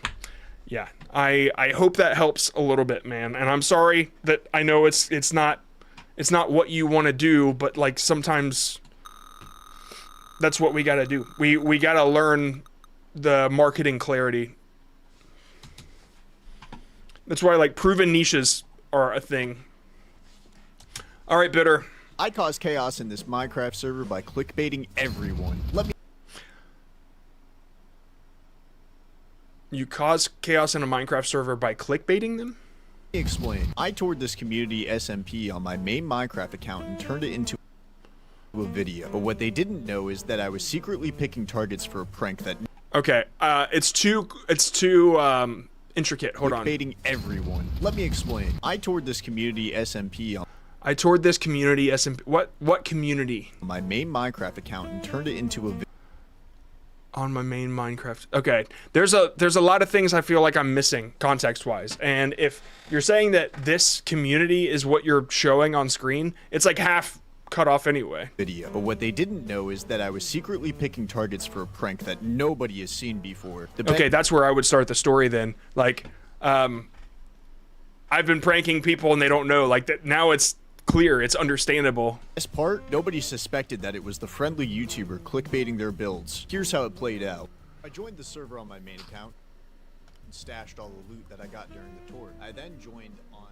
yeah, I hope that helps a little bit, man. And I'm sorry that I know it's not what you want to do, but like sometimes that's what we got to do. We got to learn the marketing clarity. That's why like proven niches are a thing. All right, Bitter. I cause chaos in this Minecraft server by clickbaiting everyone. You cause chaos in a Minecraft server by clickbaiting them? Let me explain. I toured this community SMP on my main Minecraft account and turned it into a video. But what they didn't know is that I was secretly picking targets for a prank that... Okay, it's too intricate. Hold on. Clickbaiting everyone. Let me explain. I toured this community SMP on... I toured this community SMP... What community? My main Minecraft account and turned it into a video. On my main Minecraft. Okay, there's a lot of things I feel like I'm missing context-wise, and if you're saying that this community is what you're showing on screen, it's like half cut off anyway. Video. But what they didn't know is that I was secretly picking targets for a prank that nobody has seen before. Okay, that's where I would start the story then. Like, I've been pranking people and they don't know. Like that now it's clear, it's understandable. This part, nobody suspected that it was the friendly YouTuber clickbaiting their builds. Here's how it played out. I joined the server on my main account and stashed all the loot that I got during the tour. I then joined on...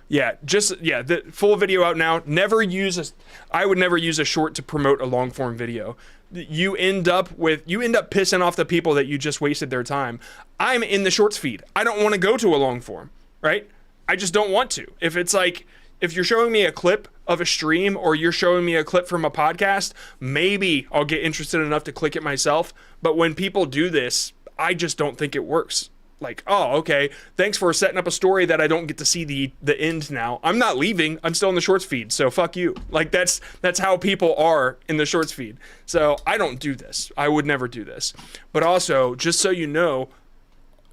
Yeah, the full video out now. I would never use a short to promote a long form video. You end up pissing off the people that you just wasted their time. I'm in the shorts feed. I don't want to go to a long form, right? I just don't want to. If it's like, if you're showing me a clip of a stream or you're showing me a clip from a podcast, maybe I'll get interested enough to click it myself. But when people do this, I just don't think it works. Like, oh, okay, thanks for setting up a story that I don't get to see the end now. I'm not leaving. I'm still in the shorts feed, so fuck you. Like, that's how people are in the shorts feed. So I don't do this. I would never do this. But also, just so you know,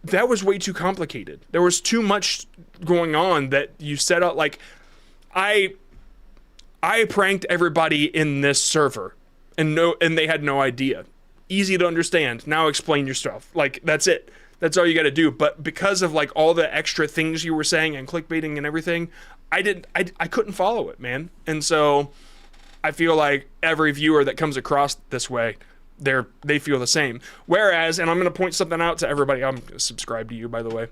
that was way too complicated. There was too much going on that you set up. Like, I pranked everybody in this server, and they had no idea. Easy to understand. Now explain your stuff. Like, that's it. That's all you got to do. But because of like all the extra things you were saying and clickbaiting and everything, I couldn't follow it, man. And so I feel like every viewer that comes across this way, they feel the same. Whereas, and I'm going to point something out to everybody. I'm subscribed to you, by the way.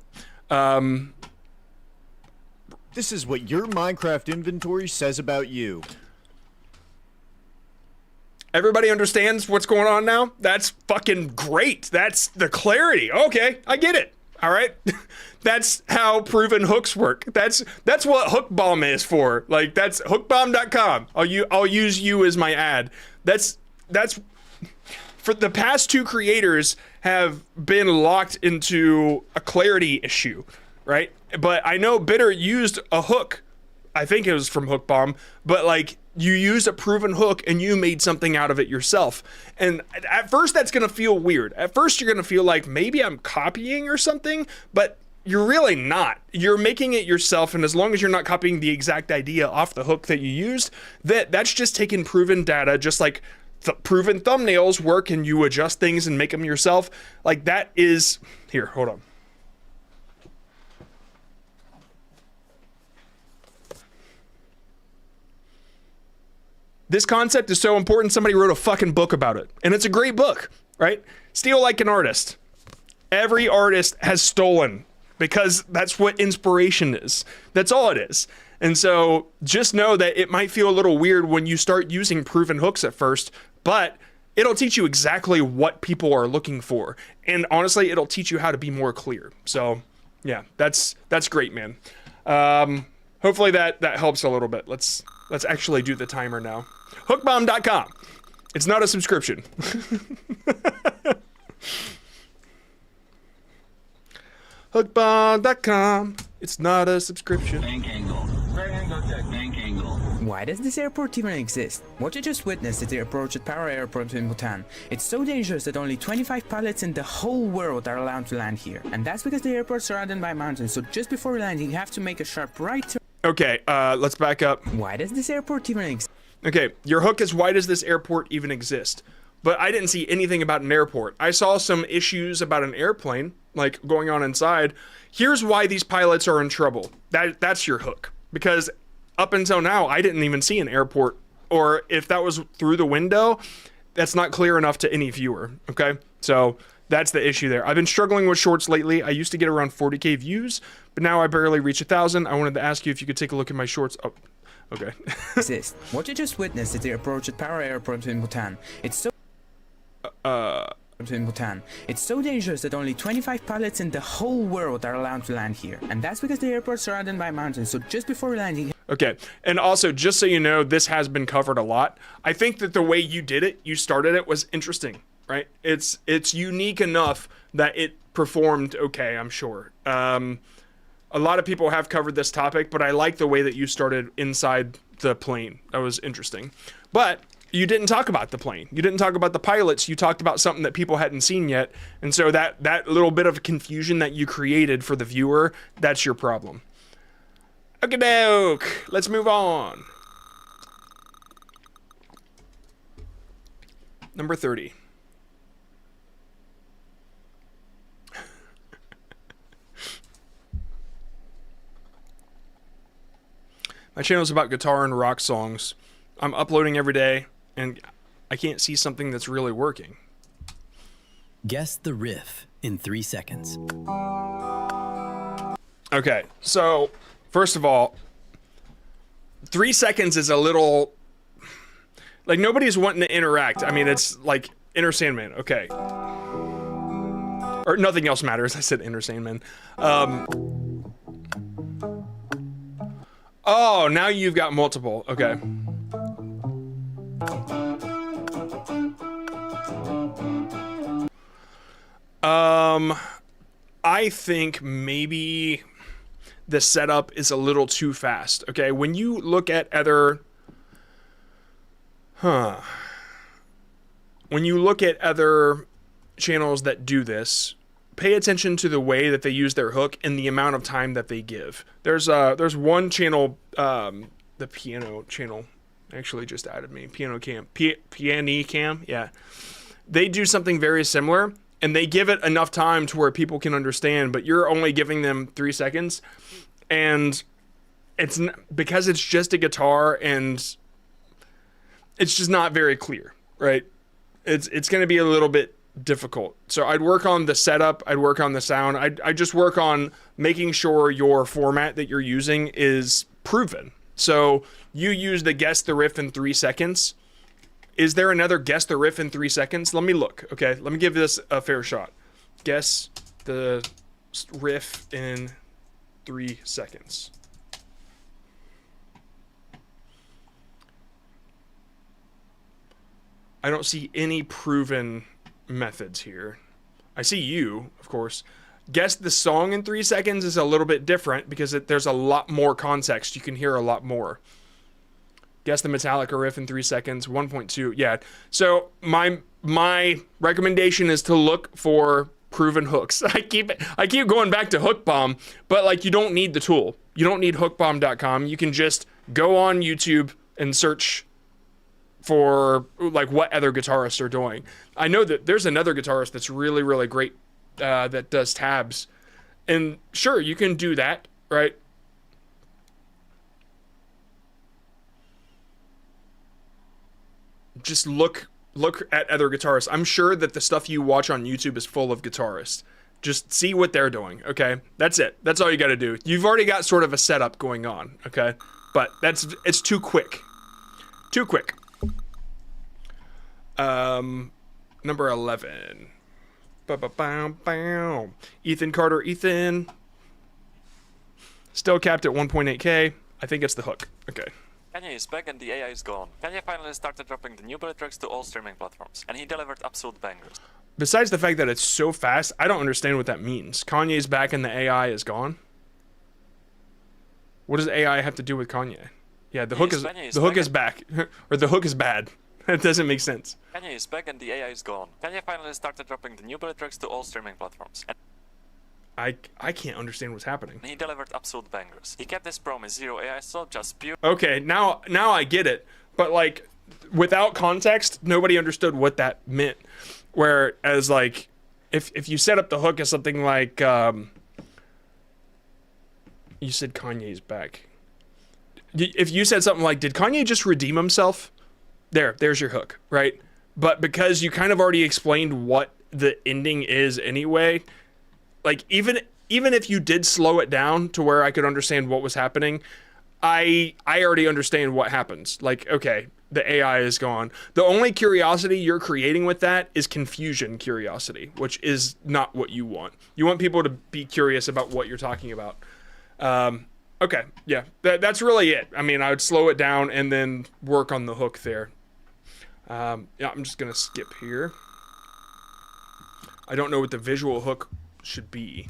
This is what your Minecraft inventory says about you. Everybody understands what's going on now? That's fucking great. That's the clarity. Okay, I get it. All right? That's how proven hooks work. That's what Hookbomb is for. Like, that's hookbomb.com. I'll use you as my ad. That's for the past two creators have been locked into a clarity issue, right? But I know Bitter used a hook. I think it was from Hookbomb, but like, you used a proven hook and you made something out of it yourself. And at first that's going to feel weird. At first you're going to feel like maybe I'm copying or something, but you're really not. You're making it yourself, and as long as you're not copying the exact idea off the hook that you used, that's just taking proven data, just like proven thumbnails work, and you adjust things and make them yourself. Like that is here. Hold on. This concept is so important, somebody wrote a fucking book about it. And it's a great book, right? Steal like an artist. Every artist has stolen because that's what inspiration is. That's all it is. And so just know that it might feel a little weird when you start using proven hooks at first, but it'll teach you exactly what people are looking for. And honestly, it'll teach you how to be more clear. So yeah, that's great, man. Hopefully that helps a little bit. Let's actually do the timer now. Hookbomb.com. It's not a subscription. Hookbomb.com. It's not a subscription. Bank angle. Right angle check. Bank angle. Why does this airport even exist? What you just witnessed is the approach at Para Airport in Bhutan. It's so dangerous that only 25 pilots in the whole world are allowed to land here. And that's because the airport's surrounded by mountains, so just before landing you have to make a sharp right turn. Okay, let's back up. Why does this airport even exist? Okay, your hook is why does this airport even exist? But I didn't see anything about an airport. I saw some issues about an airplane, like going on inside. Here's why these pilots are in trouble. That's your hook. Because up until now, I didn't even see an airport. Or if that was through the window, that's not clear enough to any viewer, okay? So that's the issue there. I've been struggling with shorts lately. I used to get around 40K views, but now I barely reach 1,000. I wanted to ask you if you could take a look at my shorts. Oh, okay. Exist. What you just witnessed is the approach at Para Airport in Bhutan. It's so in Bhutan. It's so dangerous that only 25 pilots in the whole world are allowed to land here. And that's because the airport's surrounded by mountains, so just before landing... Okay, and also, just so you know, this has been covered a lot. I think that the way you did it, you started it, was interesting, right? It's unique enough that it performed okay, I'm sure. A lot of people have covered this topic, but I like the way that you started inside the plane. That was interesting. But you didn't talk about the plane. You didn't talk about the pilots. You talked about something that people hadn't seen yet. And so that little bit of confusion that you created for the viewer, that's your problem. Okay, doke. Let's move on. Number 30. My channel is about guitar and rock songs. I'm uploading every day, and I can't see something that's really working. Guess the riff in 3 seconds. Okay, so first of all, 3 seconds is a little... Like, nobody's wanting to interact. I mean, it's like Inner Sandman. Okay. Or Nothing Else Matters. I said Inner Sandman. Oh, now you've got multiple. Okay. I think maybe the setup is a little too fast. Okay, when you look at other... When you look at other channels that do this, pay attention to the way that they use their hook and the amount of time that they give. There's one channel, the piano channel, actually just added me. Piano Cam, Piano Cam, yeah. They do something very similar, and they give it enough time to where people can understand, but you're only giving them 3 seconds, and it's because it's just a guitar and it's just not very clear, right? It's going to be a little bit difficult. So I'd work on the setup, I'd work on the sound, I'd just work on making sure your format that you're using is proven. So you use the guess the riff in 3 seconds. Is there another guess the riff in 3 seconds? Let me look. Okay, let me give this a fair shot. Guess the riff in 3 seconds. I don't see any proven methods here. I see you, of course. Guess the song in 3 seconds is a little bit different because there's a lot more context. You can hear a lot more. Guess the Metallica riff in 3 seconds, 1.2. Yeah. So my recommendation is to look for proven hooks. I keep going back to Hook Bomb, but like you don't need the tool. You don't need hookbomb.com. You can just go on YouTube and search for like what other guitarists are doing. I know that there's another guitarist that's really, really great that does tabs. And sure, you can do that, right? Just look at other guitarists. I'm sure that the stuff you watch on YouTube is full of guitarists. Just see what they're doing, okay? That's it. That's all you got to do. You've already got sort of a setup going on, okay? But it's too quick. Too quick. Number 11. Ba-ba-bow-bow. Ethan Carter, Ethan. Still capped at 1.8K. I think it's the hook. Okay. Kanye is back and the AI is gone. Kanye finally started dropping the new bullet tracks to all streaming platforms, and he delivered absolute bangers. Besides the fact that it's so fast, I don't understand what that means. Kanye's back and the AI is gone? What does AI have to do with Kanye? Yeah, the hook is back. Or the hook is bad. That doesn't make sense. Kanye is back and the AI is gone. Kanye finally started dropping the new bullet tracks to all streaming platforms. And I can't understand what's happening. he delivered absolute bangers. He kept his promise, zero AI slop, just pure. Okay, now I get it. But like, without context, nobody understood what that meant. Whereas like, if you set up the hook as something like, you said Kanye's back. If you said something like, did Kanye just redeem himself? There's your hook, right? But because you kind of already explained what the ending is anyway, like even if you did slow it down to where I could understand what was happening, I already understand what happens. Like, okay, the AI is gone. The only curiosity you're creating with that is confusion curiosity, which is not what you want. You want people to be curious about what you're talking about. Okay, yeah, that's really it. I mean, I would slow it down and then work on the hook there. Yeah, I'm just gonna skip here. I don't know what the visual hook should be.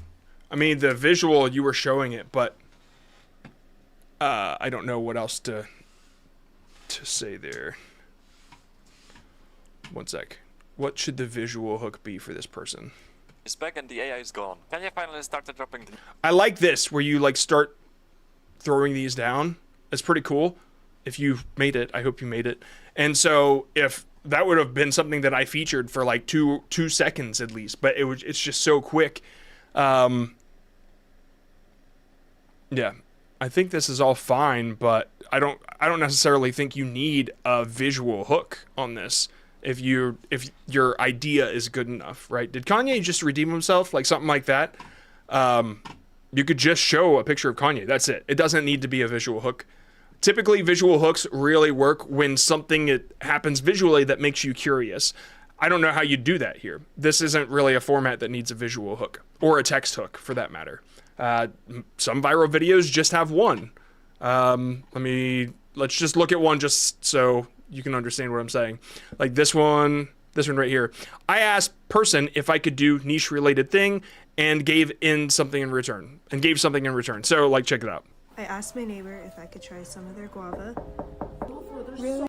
I mean, the visual, you were showing it, but I don't know what else to say there. One sec. What should the visual hook be for this person? He's back and the AI is gone. Kanye finally started dropping the... I like this, where you like start throwing these down. It's pretty cool. If you made it, I hope you made it. And so if that would have been something that I featured for like two seconds at least, but it's just so quick. Yeah, I think this is all fine, but I don't necessarily think you need a visual hook on this if your idea is good enough, right? Did Kanye just redeem himself, like something like that? You could just show a picture of Kanye. That's it. It doesn't need to be a visual hook. Typically, visual hooks really work when something happens visually that makes you curious. I don't know how you do that here. This isn't really a format that needs a visual hook, or a text hook for that matter. Some viral videos just have one. Let's just look at one just so you can understand what I'm saying. Like this one right here. I asked person if I could do niche related thing and gave something in return. So like, check it out. I asked my neighbor if I could try some of their guava. Really?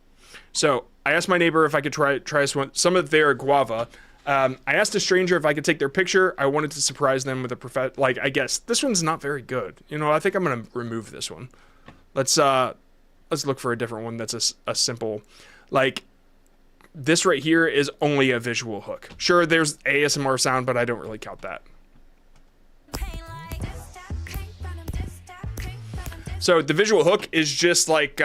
So I asked my neighbor if I could try some of their guava. I asked a stranger if I could take their picture. I wanted to surprise them with I guess this one's not very good. You know, I think I'm gonna remove this one. Let's look for a different one that's a simple, like this right here is only a visual hook. Sure, there's ASMR sound, but I don't really count that. So the visual hook is just like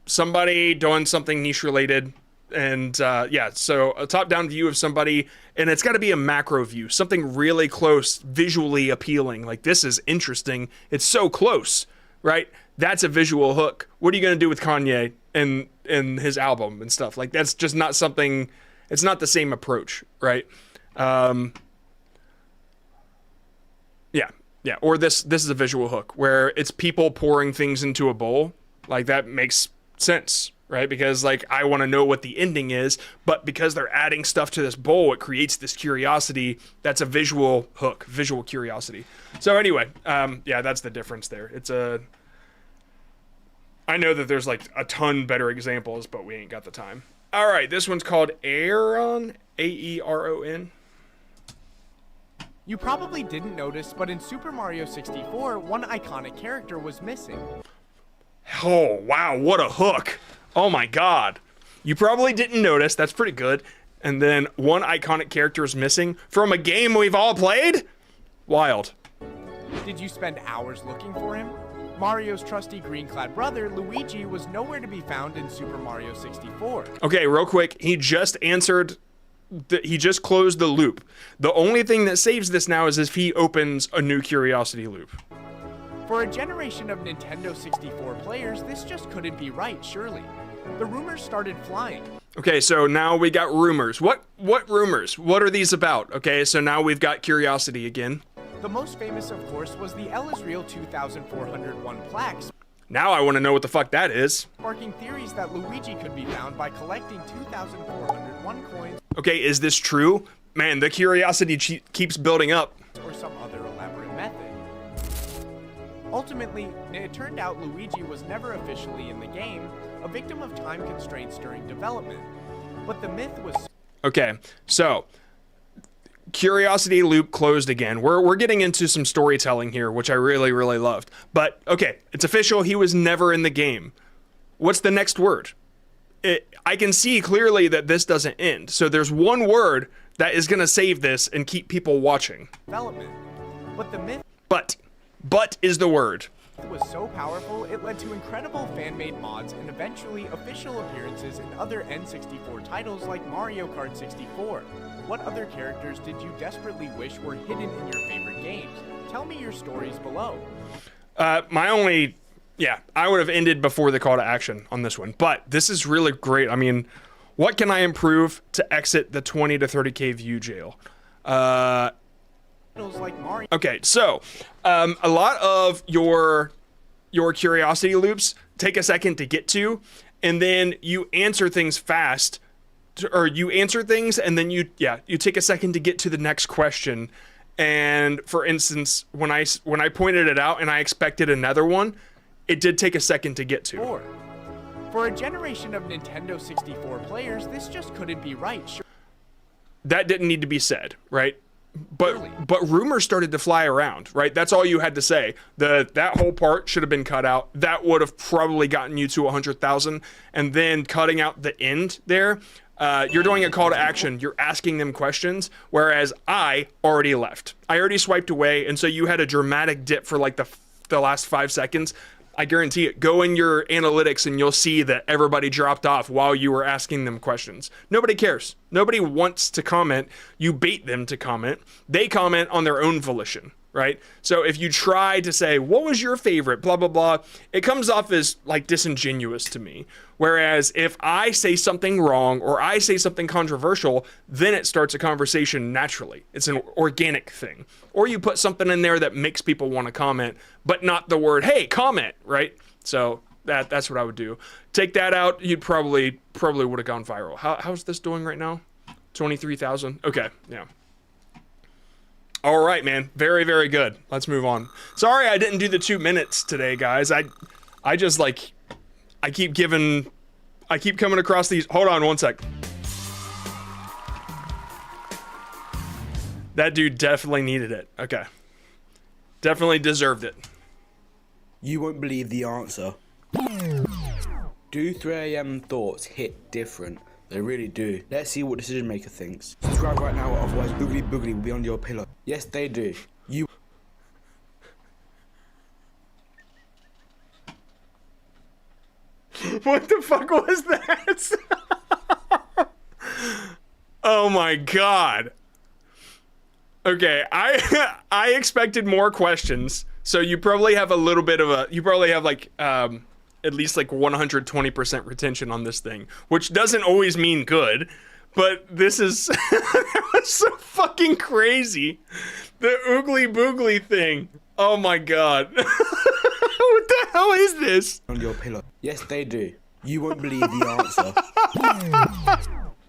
somebody doing something niche related. And yeah, so a top-down view of somebody, and it's got to be a macro view, something really close, visually appealing. Like, this is interesting. It's so close, right? That's a visual hook. What are you going to do with Kanye and his album and stuff? Like, that's just not something, it's not the same approach, right? Yeah, or this is a visual hook where it's people pouring things into a bowl. Like, that makes sense, right? Because like I want to know what the ending is, but because they're adding stuff to this bowl, it creates this curiosity. That's a visual hook, visual curiosity. So anyway, yeah, that's the difference there. I know that there's like a ton better examples, but we ain't got the time. All right, this one's called Aeron, Aeron. You probably didn't notice, but in Super Mario 64, one iconic character was missing. Oh, wow, what a hook. Oh my god. You probably didn't notice, that's pretty good. And then one iconic character is missing from a game we've all played? Wild. Did you spend hours looking for him? Mario's trusty green-clad brother, Luigi, was nowhere to be found in Super Mario 64. Okay, real quick, he just answered, he just closed the loop. The only thing that saves this now is if he opens a new curiosity loop. For a generation of Nintendo 64 players, this just couldn't be right, surely. The rumors started flying. Okay, so now we got rumors. What rumors? What are these about? Okay, so now we've got curiosity again. The most famous, of course, was the El Israel 2401 plaques. Now I want to know what the fuck that is. Sparking theories that Luigi could be found by collecting 2,401 coins. Okay, is this true? Man, the curiosity keeps building up. Or some other elaborate method. Ultimately, it turned out Luigi was never officially in the game, a victim of time constraints during development. But the myth was... Okay, so... Curiosity loop closed again. We're getting into some storytelling here, which I really, really loved. But, okay, it's official, he was never in the game. What's the next word? I can see clearly that this doesn't end. So there's one word that is going to save this and keep people watching. Development. But the myth... But is the word. Was so powerful, it led to incredible fan-made mods and eventually official appearances in other N64 titles like Mario Kart 64. What other characters did you desperately wish were hidden in your favorite games? Tell me your stories below. I would have ended before the call to action on this one, but this is really great. I mean, what can I improve to exit the 20 to 30k view jail? Like Mario. Okay, so a lot of your curiosity loops take a second to get to, and then you answer things fast, or you answer things and then you take a second to get to the next question. And for instance, when I pointed it out and I expected another one, it did take a second to get to. For a generation of Nintendo 64 players, this just couldn't be right. That didn't need to be said, right? But rumors started to fly around, right? That's all you had to say. That whole part should have been cut out. That would have probably gotten you to 100,000. And then cutting out the end there, you're doing a call to action. You're asking them questions, whereas I already left. I already swiped away, and so you had a dramatic dip for like the last 5 seconds. I guarantee it. Go in your analytics and you'll see that everybody dropped off while you were asking them questions. Nobody cares. Nobody wants to comment. You bait them to comment. They comment on their own volition, right? So if you try to say, what was your favorite, blah, blah, blah, it comes off as like disingenuous to me. Whereas if I say something wrong or I say something controversial, then it starts a conversation naturally. It's an organic thing. Or you put something in there that makes people want to comment, but not the word, hey, comment, right? So that's what I would do. Take that out, you'd probably would have gone viral. How's this doing right now? 23,000? Okay, yeah. All right, man. Very, very good. Let's move on. Sorry I didn't do the 2 minutes today, guys. I just like, I keep coming across these. Hold on one sec. That dude definitely needed it. Okay. Definitely deserved it. You won't believe the answer. Do 3 AM thoughts hit different? They really do. Let's see what Decision Maker thinks. Subscribe right now, otherwise boogly boogly will be on your pillow. Yes, they do. You. What the fuck was that? Oh my god. Okay, I expected more questions, so you probably have a little bit of a, you probably have like, at least like 120% retention on this thing, which doesn't always mean good, but this is, that was so fucking crazy. The oogly boogly thing. Oh my god. What the hell is this? On your pillow. Yes, they do. You won't believe the answer.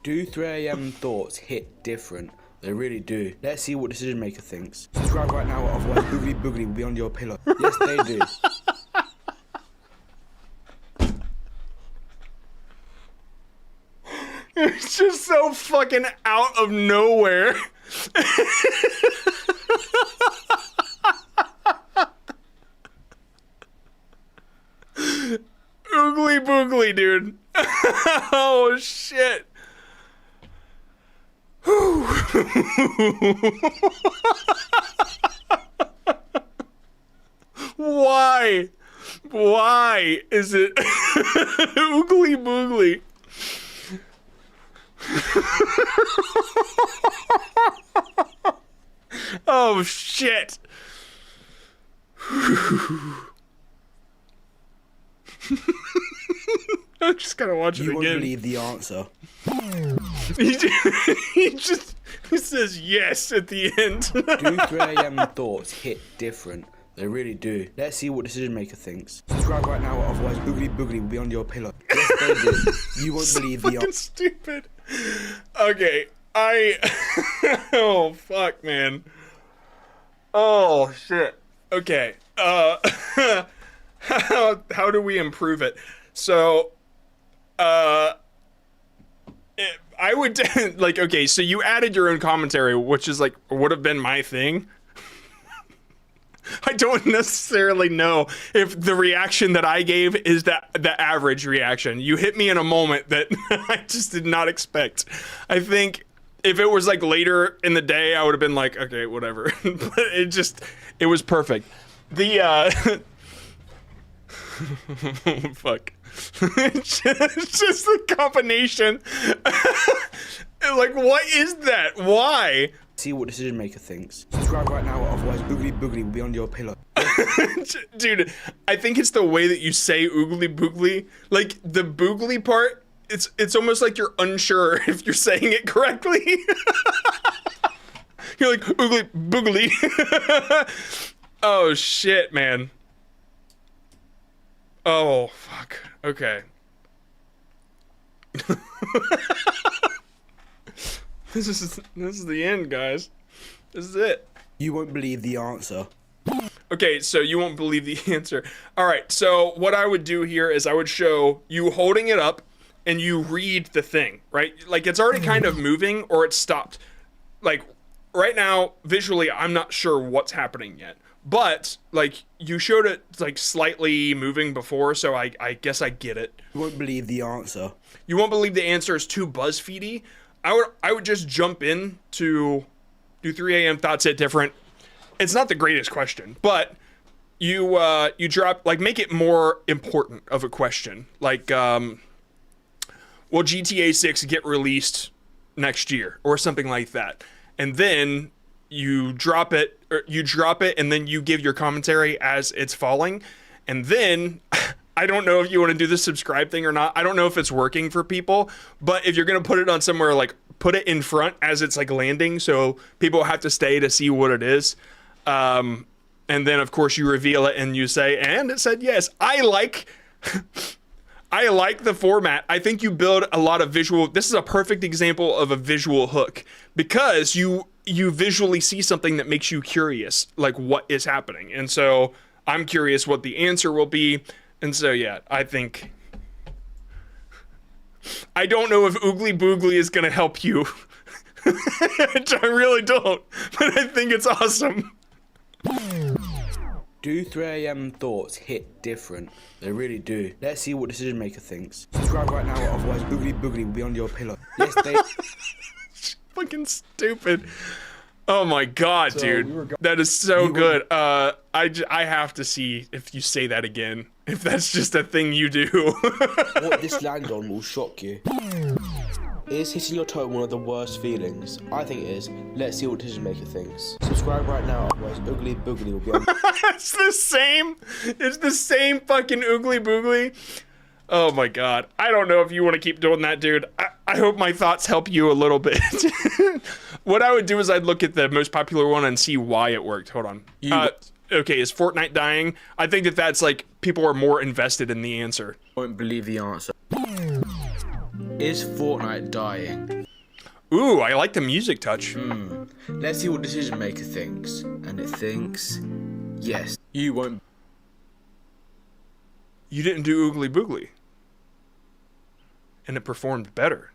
Do 3 AM thoughts hit different? They really do. Let's see what Decision Maker thinks. Subscribe right now, otherwise boogly boogly will be on your pillow. Yes, they do. It's just so fucking out of nowhere. Oogly boogly, dude. Oh shit. Why? Why is it oogly boogly? Oh shit. I'm just gonna watch it again. You won't believe the answer. He says yes at the end. Do 3 a.m. thoughts hit different? They really do. Let's see what decision maker thinks. Subscribe right now, otherwise Boogly Boogly will be on your pillow. Yes, they do. You won't believe the answer. Stupid. Okay, oh fuck, man. Oh shit. Okay. How do we improve it? So, I would like, okay, so you added your own commentary, which is like would have been my thing. I don't necessarily know if the reaction that I gave is the average reaction. You hit me in a moment that I just did not expect. I think if it was like later in the day, I would have been like, okay, whatever. But it was perfect. The fuck. It's just the combination. Like, what is that? Why? See what decision maker thinks. Subscribe right now, otherwise Boogly Boogly will be on your pillow. Dude, I think it's the way that you say oogly boogly. Like, the boogly part, it's almost like you're unsure if you're saying it correctly. You're like, oogly boogly. Oh, shit, man. Oh, fuck. Okay. This is the end, guys. This is it. You won't believe the answer. Okay, so you won't believe the answer. All right, so what I would do here is I would show you holding it up and you read the thing, right? Like, it's already kind of moving or it's stopped. Like, right now, visually, I'm not sure what's happening yet. But, like, you showed it, like, slightly moving before, so I guess I get it. You won't believe the answer. You won't believe the answer is too BuzzFeedy. I would just jump in to do 3 a.m. thoughts hit different. It's not the greatest question, but you drop, like, make it more important of a question. Like, will GTA 6 get released next year or something like that? And then you drop it, and then you give your commentary as it's falling. And then I don't know if you want to do the subscribe thing or not. I don't know if it's working for people, but if you're going to put it on somewhere, like, put it in front as it's like landing, so people have to stay to see what it is. And then of course you reveal it and you say, and it said yes. I like the format. I think you build a lot of visual. This is a perfect example of a visual hook because you visually see something that makes you curious, like what is happening. And so I'm curious what the answer will be. And so, yeah, I think, I don't know if Oogly Boogly is going to help you. I really don't, but I think it's awesome. Do 3 a.m. thoughts hit different? They really do. Let's see what decision maker thinks. Subscribe right now, otherwise Boogly Boogly will be on your pillow. Yes, they... Fucking stupid. Oh my god, dude. That is so good. I have to see if you say that again. If that's just a thing you do. What this land on will shock you. Is hitting your toe one of the worst feelings? I think it is. Let's see what decision maker thinks. Subscribe right now, otherwise Oogly Boogly will be on. It's the same. It's the same fucking Oogly Boogly. Oh my god. I don't know if you want to keep doing that, dude. I hope my thoughts help you a little bit. What I would do is I'd look at the most popular one and see why it worked. Hold on. Okay, is Fortnite dying? I think that's like people are more invested in the answer. Won't believe the answer. Is Fortnite dying? Ooh, I like the music touch. Let's see what decision maker thinks. And it thinks yes. You won't. You didn't do Oogly Boogly. And it performed better.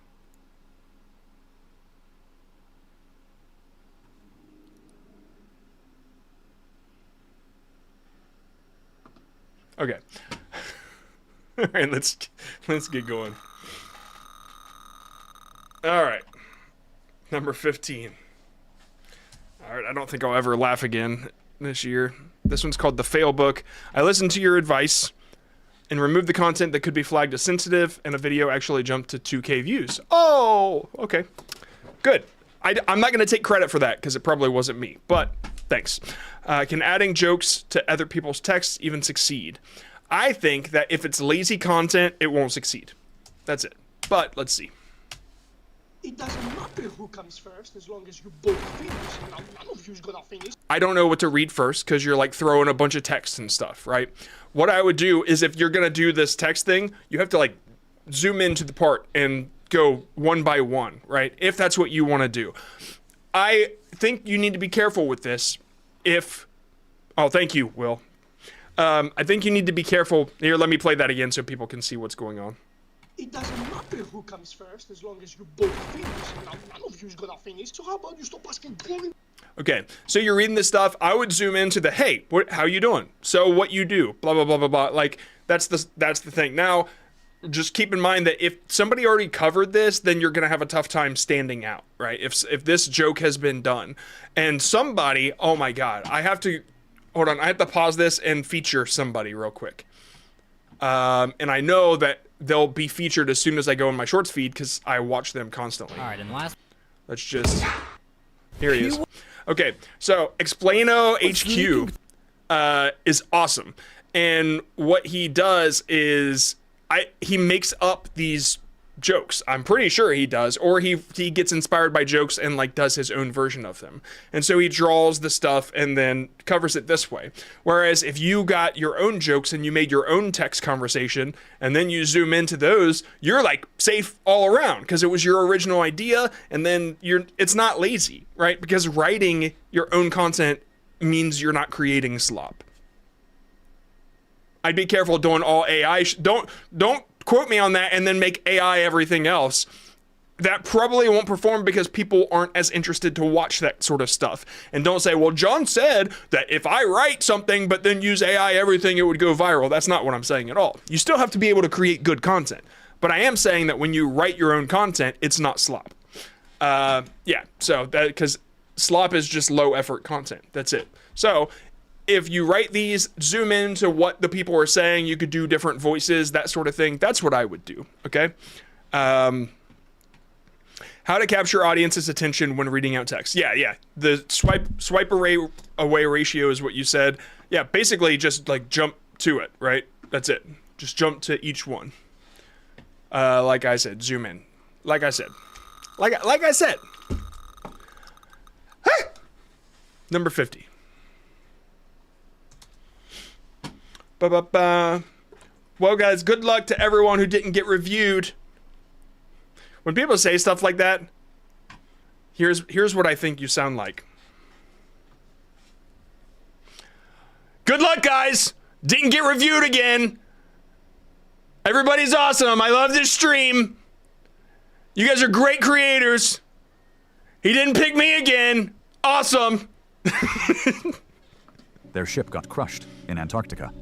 Okay. All right, let's get going. All right. Number 15. All right, I don't think I'll ever laugh again this year. This one's called The Fail Book. I listened to your advice and removed the content that could be flagged as sensitive, and a video actually jumped to 2K views. Oh, okay. Good. I'm not going to take credit for that because it probably wasn't me, but thanks. Can adding jokes to other people's texts even succeed? I think that if it's lazy content, it won't succeed. That's it. But let's see. It doesn't matter who comes first as long as you both finish. Now, none of you's gonna finish. I don't know what to read first because you're like throwing a bunch of text and stuff, right? What I would do is if you're gonna do this text thing, you have to like zoom into the part and go one by one, right? If that's what you want to do. I think you need to be careful with this. Oh, thank you, Will. I think you need to be careful. Here, let me play that again so people can see what's going on. It doesn't matter who comes first as long as you both finish. Now, none of you's gonna finish. So how about you stop asking boring? Okay, so you're reading this stuff. I would zoom into the, hey, how you doing? So what you do? Blah blah blah blah blah. Like that's the thing. Now, just keep in mind that if somebody already covered this, then you're gonna have a tough time standing out, right? If this joke has been done, and somebody, oh my god, I have to pause this and feature somebody real quick. And I know that they'll be featured as soon as I go in my shorts feed because I watch them constantly. All right, and last. Let's just. Here he is. Okay, so Explaino HQ is awesome, and what he does is he makes up these jokes. I'm pretty sure he does, or he gets inspired by jokes and like does his own version of them. And so he draws the stuff and then covers it this way. Whereas if you got your own jokes and you made your own text conversation and then you zoom into those, you're like safe all around because it was your original idea, and then it's not lazy, right? Because writing your own content means you're not creating slop. I'd be careful doing all AI. Don't quote me on that and then make AI everything else. That probably won't perform because people aren't as interested to watch that sort of stuff. And don't say, well, John said that if I write something but then use AI everything, it would go viral. That's not what I'm saying at all. You still have to be able to create good content. But I am saying that when you write your own content, it's not slop. Yeah, so that because slop is just low effort content. That's it. So if you write these, zoom into what the people are saying, you could do different voices, that sort of thing. That's what I would do, okay? How to capture audience's attention when reading out text. Yeah. The swipe away ratio is what you said. Yeah, basically just like jump to it, right? That's it. Just jump to each one. Like I said, zoom in. Like I said. Like I said. Number 50. Well, guys, good luck to everyone who didn't get reviewed. When people say stuff like that, here's what I think you sound like. Good luck, guys. Didn't get reviewed again. Everybody's awesome. I love this stream. You guys are great creators. He didn't pick me again. Awesome. Their ship got crushed in Antarctica.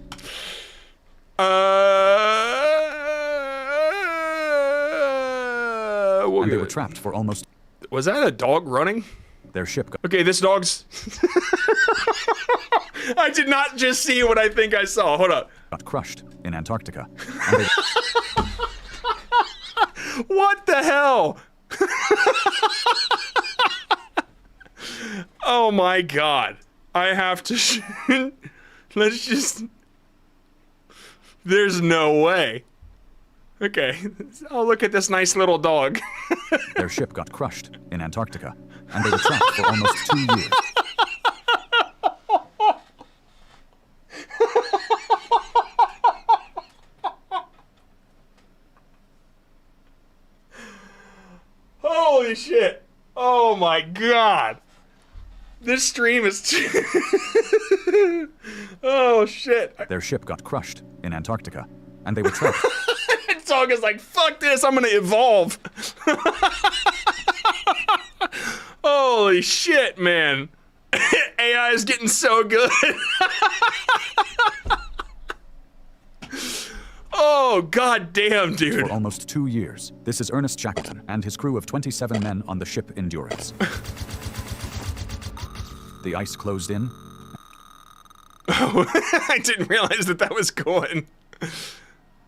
And they were trapped for almost... Was that a dog running? Their ship got... Okay, this dog's... I did not just see what I think I saw. Hold up. Got crushed in Antarctica. What the hell? Oh my god. I have to... Let's just... There's no way. Okay. Oh, look at this nice little dog. Their ship got crushed in Antarctica, and they were trapped for almost 2 years. Holy shit. Oh my god. This stream is... Oh shit. Their ship got crushed in Antarctica, and they were trapped. That dog is like, fuck this, I'm gonna evolve. Holy shit, man. AI is getting so good. Oh, god damn, dude. For almost 2 years. This is Ernest Shackleton and his crew of 27 men on the ship Endurance. The ice closed in. Oh, I didn't realize that that was going.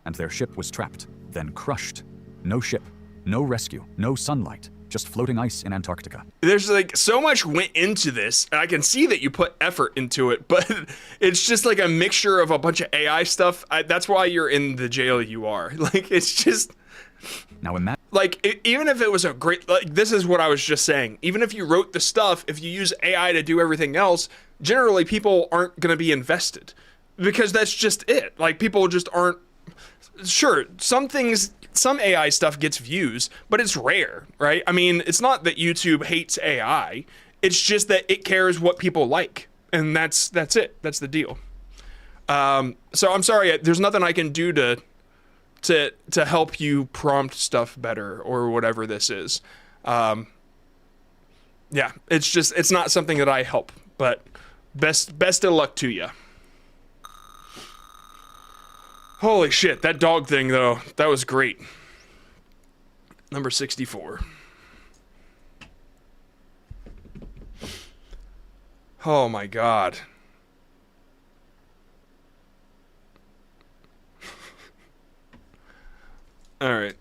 And their ship was trapped, then crushed. No ship, no rescue, no sunlight, just floating ice in Antarctica. There's like so much went into this, and I can see that you put effort into it, but it's just like a mixture of a bunch of AI stuff. That's why you're in the jail you are. Like, it's just... Now imagine... Like, even if it was a great... Like, this is what I was just saying. Even if you wrote the stuff, if you use AI to do everything else, generally people aren't going to be invested. Because that's just it. Like, people just aren't... Sure, some things... Some AI stuff gets views, but it's rare, right? I mean, it's not that YouTube hates AI. It's just that it cares what people like. And that's it. That's the deal. So I'm sorry, there's nothing I can do to help you prompt stuff better or whatever this is. Yeah, it's not something that I help, but best of luck to you. Holy shit, that dog thing though, that was great. Number 64. Oh my god. All right.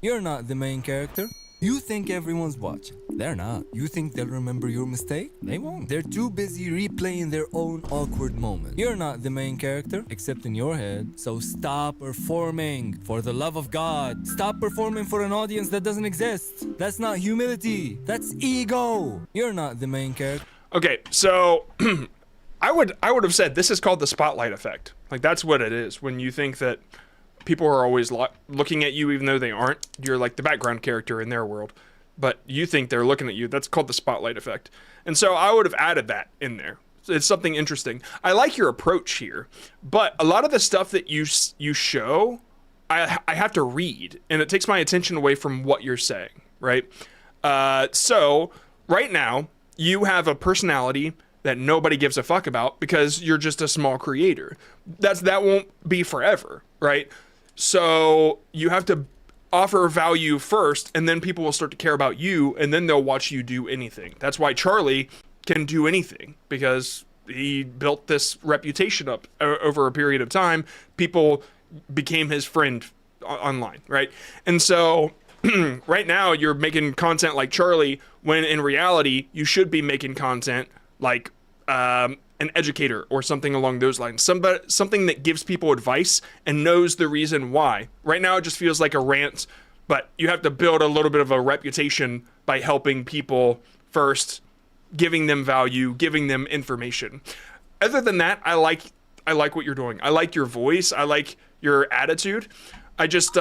You're not the main character. You think everyone's watching. They're not. You think they'll remember your mistake? They won't. They're too busy replaying their own awkward moment. You're not the main character, except in your head. So stop performing. For the love of God. Stop performing for an audience that doesn't exist. That's not humility. That's ego. You're not the main character. Okay, so I would have said this is called the spotlight effect. Like, that's what it is. When you think that people are always looking at you even though they aren't. You're like the background character in their world. But you think they're looking at you. That's called the spotlight effect. And so I would have added that in there. It's something interesting. I like your approach here. But a lot of the stuff that you show, I have to read. And it takes my attention away from what you're saying, right? So right now, you have a personality that nobody gives a fuck about because you're just a small creator. That won't be forever, right? So you have to offer value first, and then people will start to care about you, and then they'll watch you do anything. That's why Charlie can do anything, because he built this reputation up over a period of time. People became his friend online, right? And so right now you're making content like Charlie, when in reality you should be making content like an educator or something along those lines. Something that gives people advice and knows the reason why. Right now it just feels like a rant, but you have to build a little bit of a reputation by helping people first, giving them value, giving them information. Other than that, I like what you're doing. I like your voice. I like your attitude. I just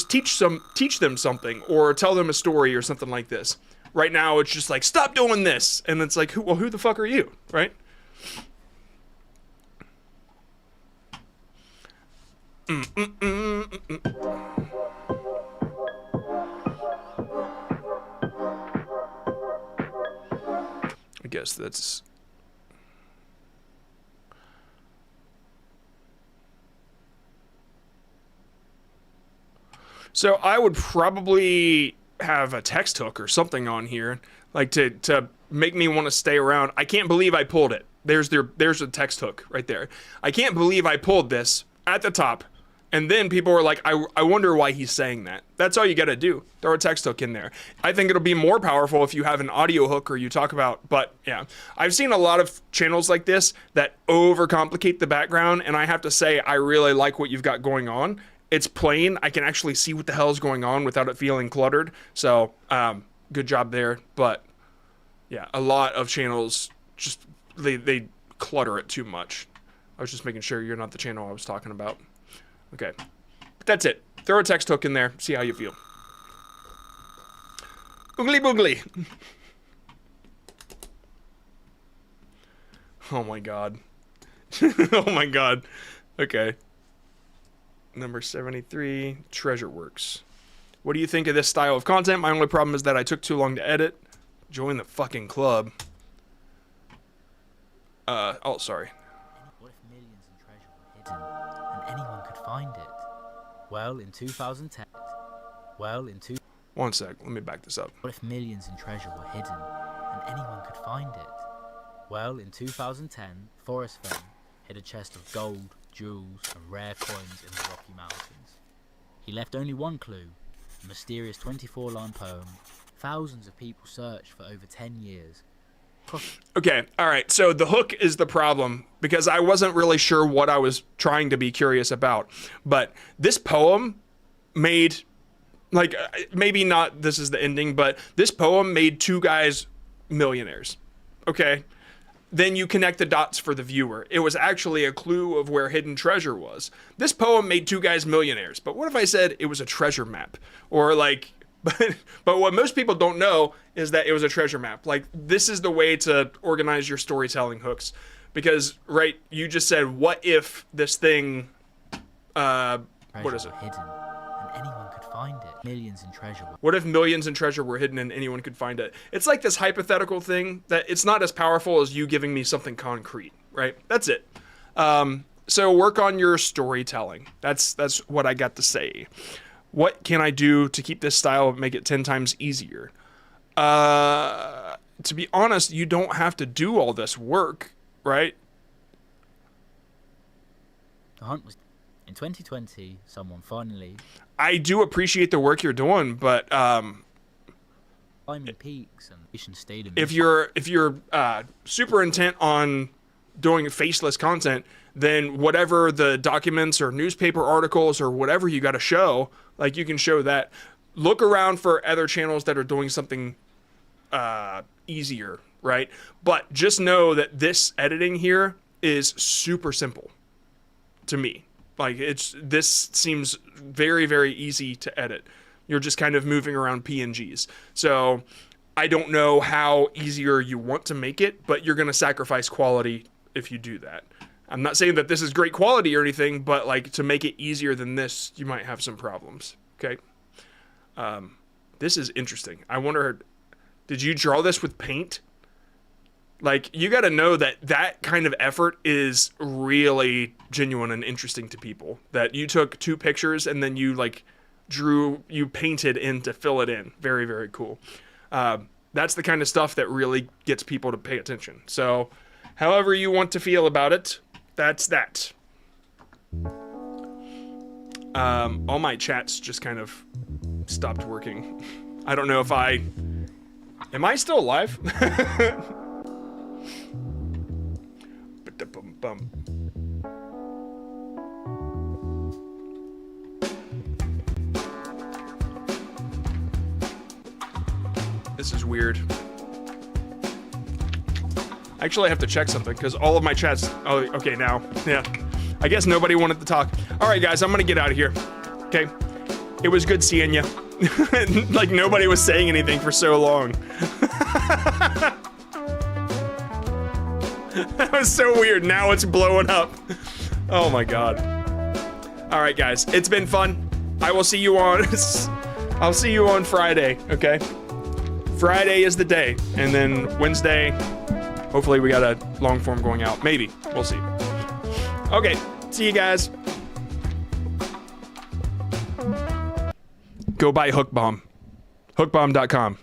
teach them something, or tell them a story or something like this. Right now it's just like, stop doing this, and it's like, who the fuck are you, right? I guess that's... So I would probably have a text hook or something on here, like to make me want to stay around. I can't believe I pulled it. There's a text hook right there. I can't believe I pulled this at the top. And then people were like, I wonder why he's saying that. That's all you got to do. Throw a text hook in there. I think it'll be more powerful if you have an audio hook or you talk about, but yeah. I've seen a lot of channels like this that overcomplicate the background, and I have to say, I really like what you've got going on. It's plain. I can actually see what the hell is going on without it feeling cluttered. So, good job there. But yeah, a lot of channels just, they clutter it too much. I was just making sure you're not the channel I was talking about. Okay, but that's it. Throw a text hook in there. See how you feel. Oogly boogly. Oh my god. Oh my god. Okay. Number 73, Treasure Works. What do you think of this style of content? My only problem is that I took too long to edit. Join the fucking club. Oh, sorry. What if millions in treasure were hidden and anyone could find it? Well, in 2010. Well, in two. One sec, let me back this up. What if millions in treasure were hidden and anyone could find it? Well, in 2010, Forrest Fenn hid a chest of gold, jewels, and rare coins in the Rocky Mountains. He left only one clue, a mysterious 24-line poem. Thousands of people searched for over 10 years. Okay, all right, so the hook is the problem because I wasn't really sure what I was trying to be curious about. But this poem made, like, maybe not this is the ending, but this poem made two guys millionaires, okay? Then you connect the dots for the viewer. It was actually a clue of where hidden treasure was. This poem made two guys millionaires, but what if I said it was a treasure map? Or like, but what most people don't know is that it was a treasure map. Like, this is the way to organize your storytelling hooks. Because, right, you just said, what if this thing, what is it? Hidden, and anyone could find it. Millions in treasure. What if millions in treasure were hidden and anyone could find it? It's like this hypothetical thing that it's not as powerful as you giving me something concrete, right? That's it. So work on your storytelling. That's what I got to say. What can I do to keep this style and make it 10 times easier? To be honest, you don't have to do all this work, right? The hunt was in 2020. Someone finally. I do appreciate the work you're doing, but climbing peaks and Mission Stadium. if you're super intent on doing faceless content, then whatever the documents or newspaper articles or whatever you got to show, like you can show that. Look around for other channels that are doing something easier, right? But just know that this editing here is super simple to me. Like, this seems very, very easy to edit. You're just kind of moving around PNGs. So I don't know how easier you want to make it, but you're going to sacrifice quality if you do that. I'm not saying that this is great quality or anything, but like to make it easier than this, you might have some problems. Okay. This is interesting. I wonder, did you draw this with paint? Like, you got to know that that kind of effort is really genuine and interesting to people. That you took two pictures and then you like you painted in to fill it in. Very, very cool. That's the kind of stuff that really gets people to pay attention. So however you want to feel about it, that's that. All my chats just kind of stopped working. I don't know if am I still alive? This is weird. Actually, I have to check something because all of my chats. Oh, okay, now. Yeah. I guess nobody wanted to talk. All right, guys, I'm going to get out of here. Okay. It was good seeing you. Like, nobody was saying anything for so long. That was so weird. Now it's blowing up. Oh my god. All right, guys. It's been fun. I will see you on... I'll see you on Friday, okay? Friday is the day. And then Wednesday, hopefully we got a long form going out. Maybe. We'll see. Okay. See you guys. Go buy Hookbomb. Hookbomb.com.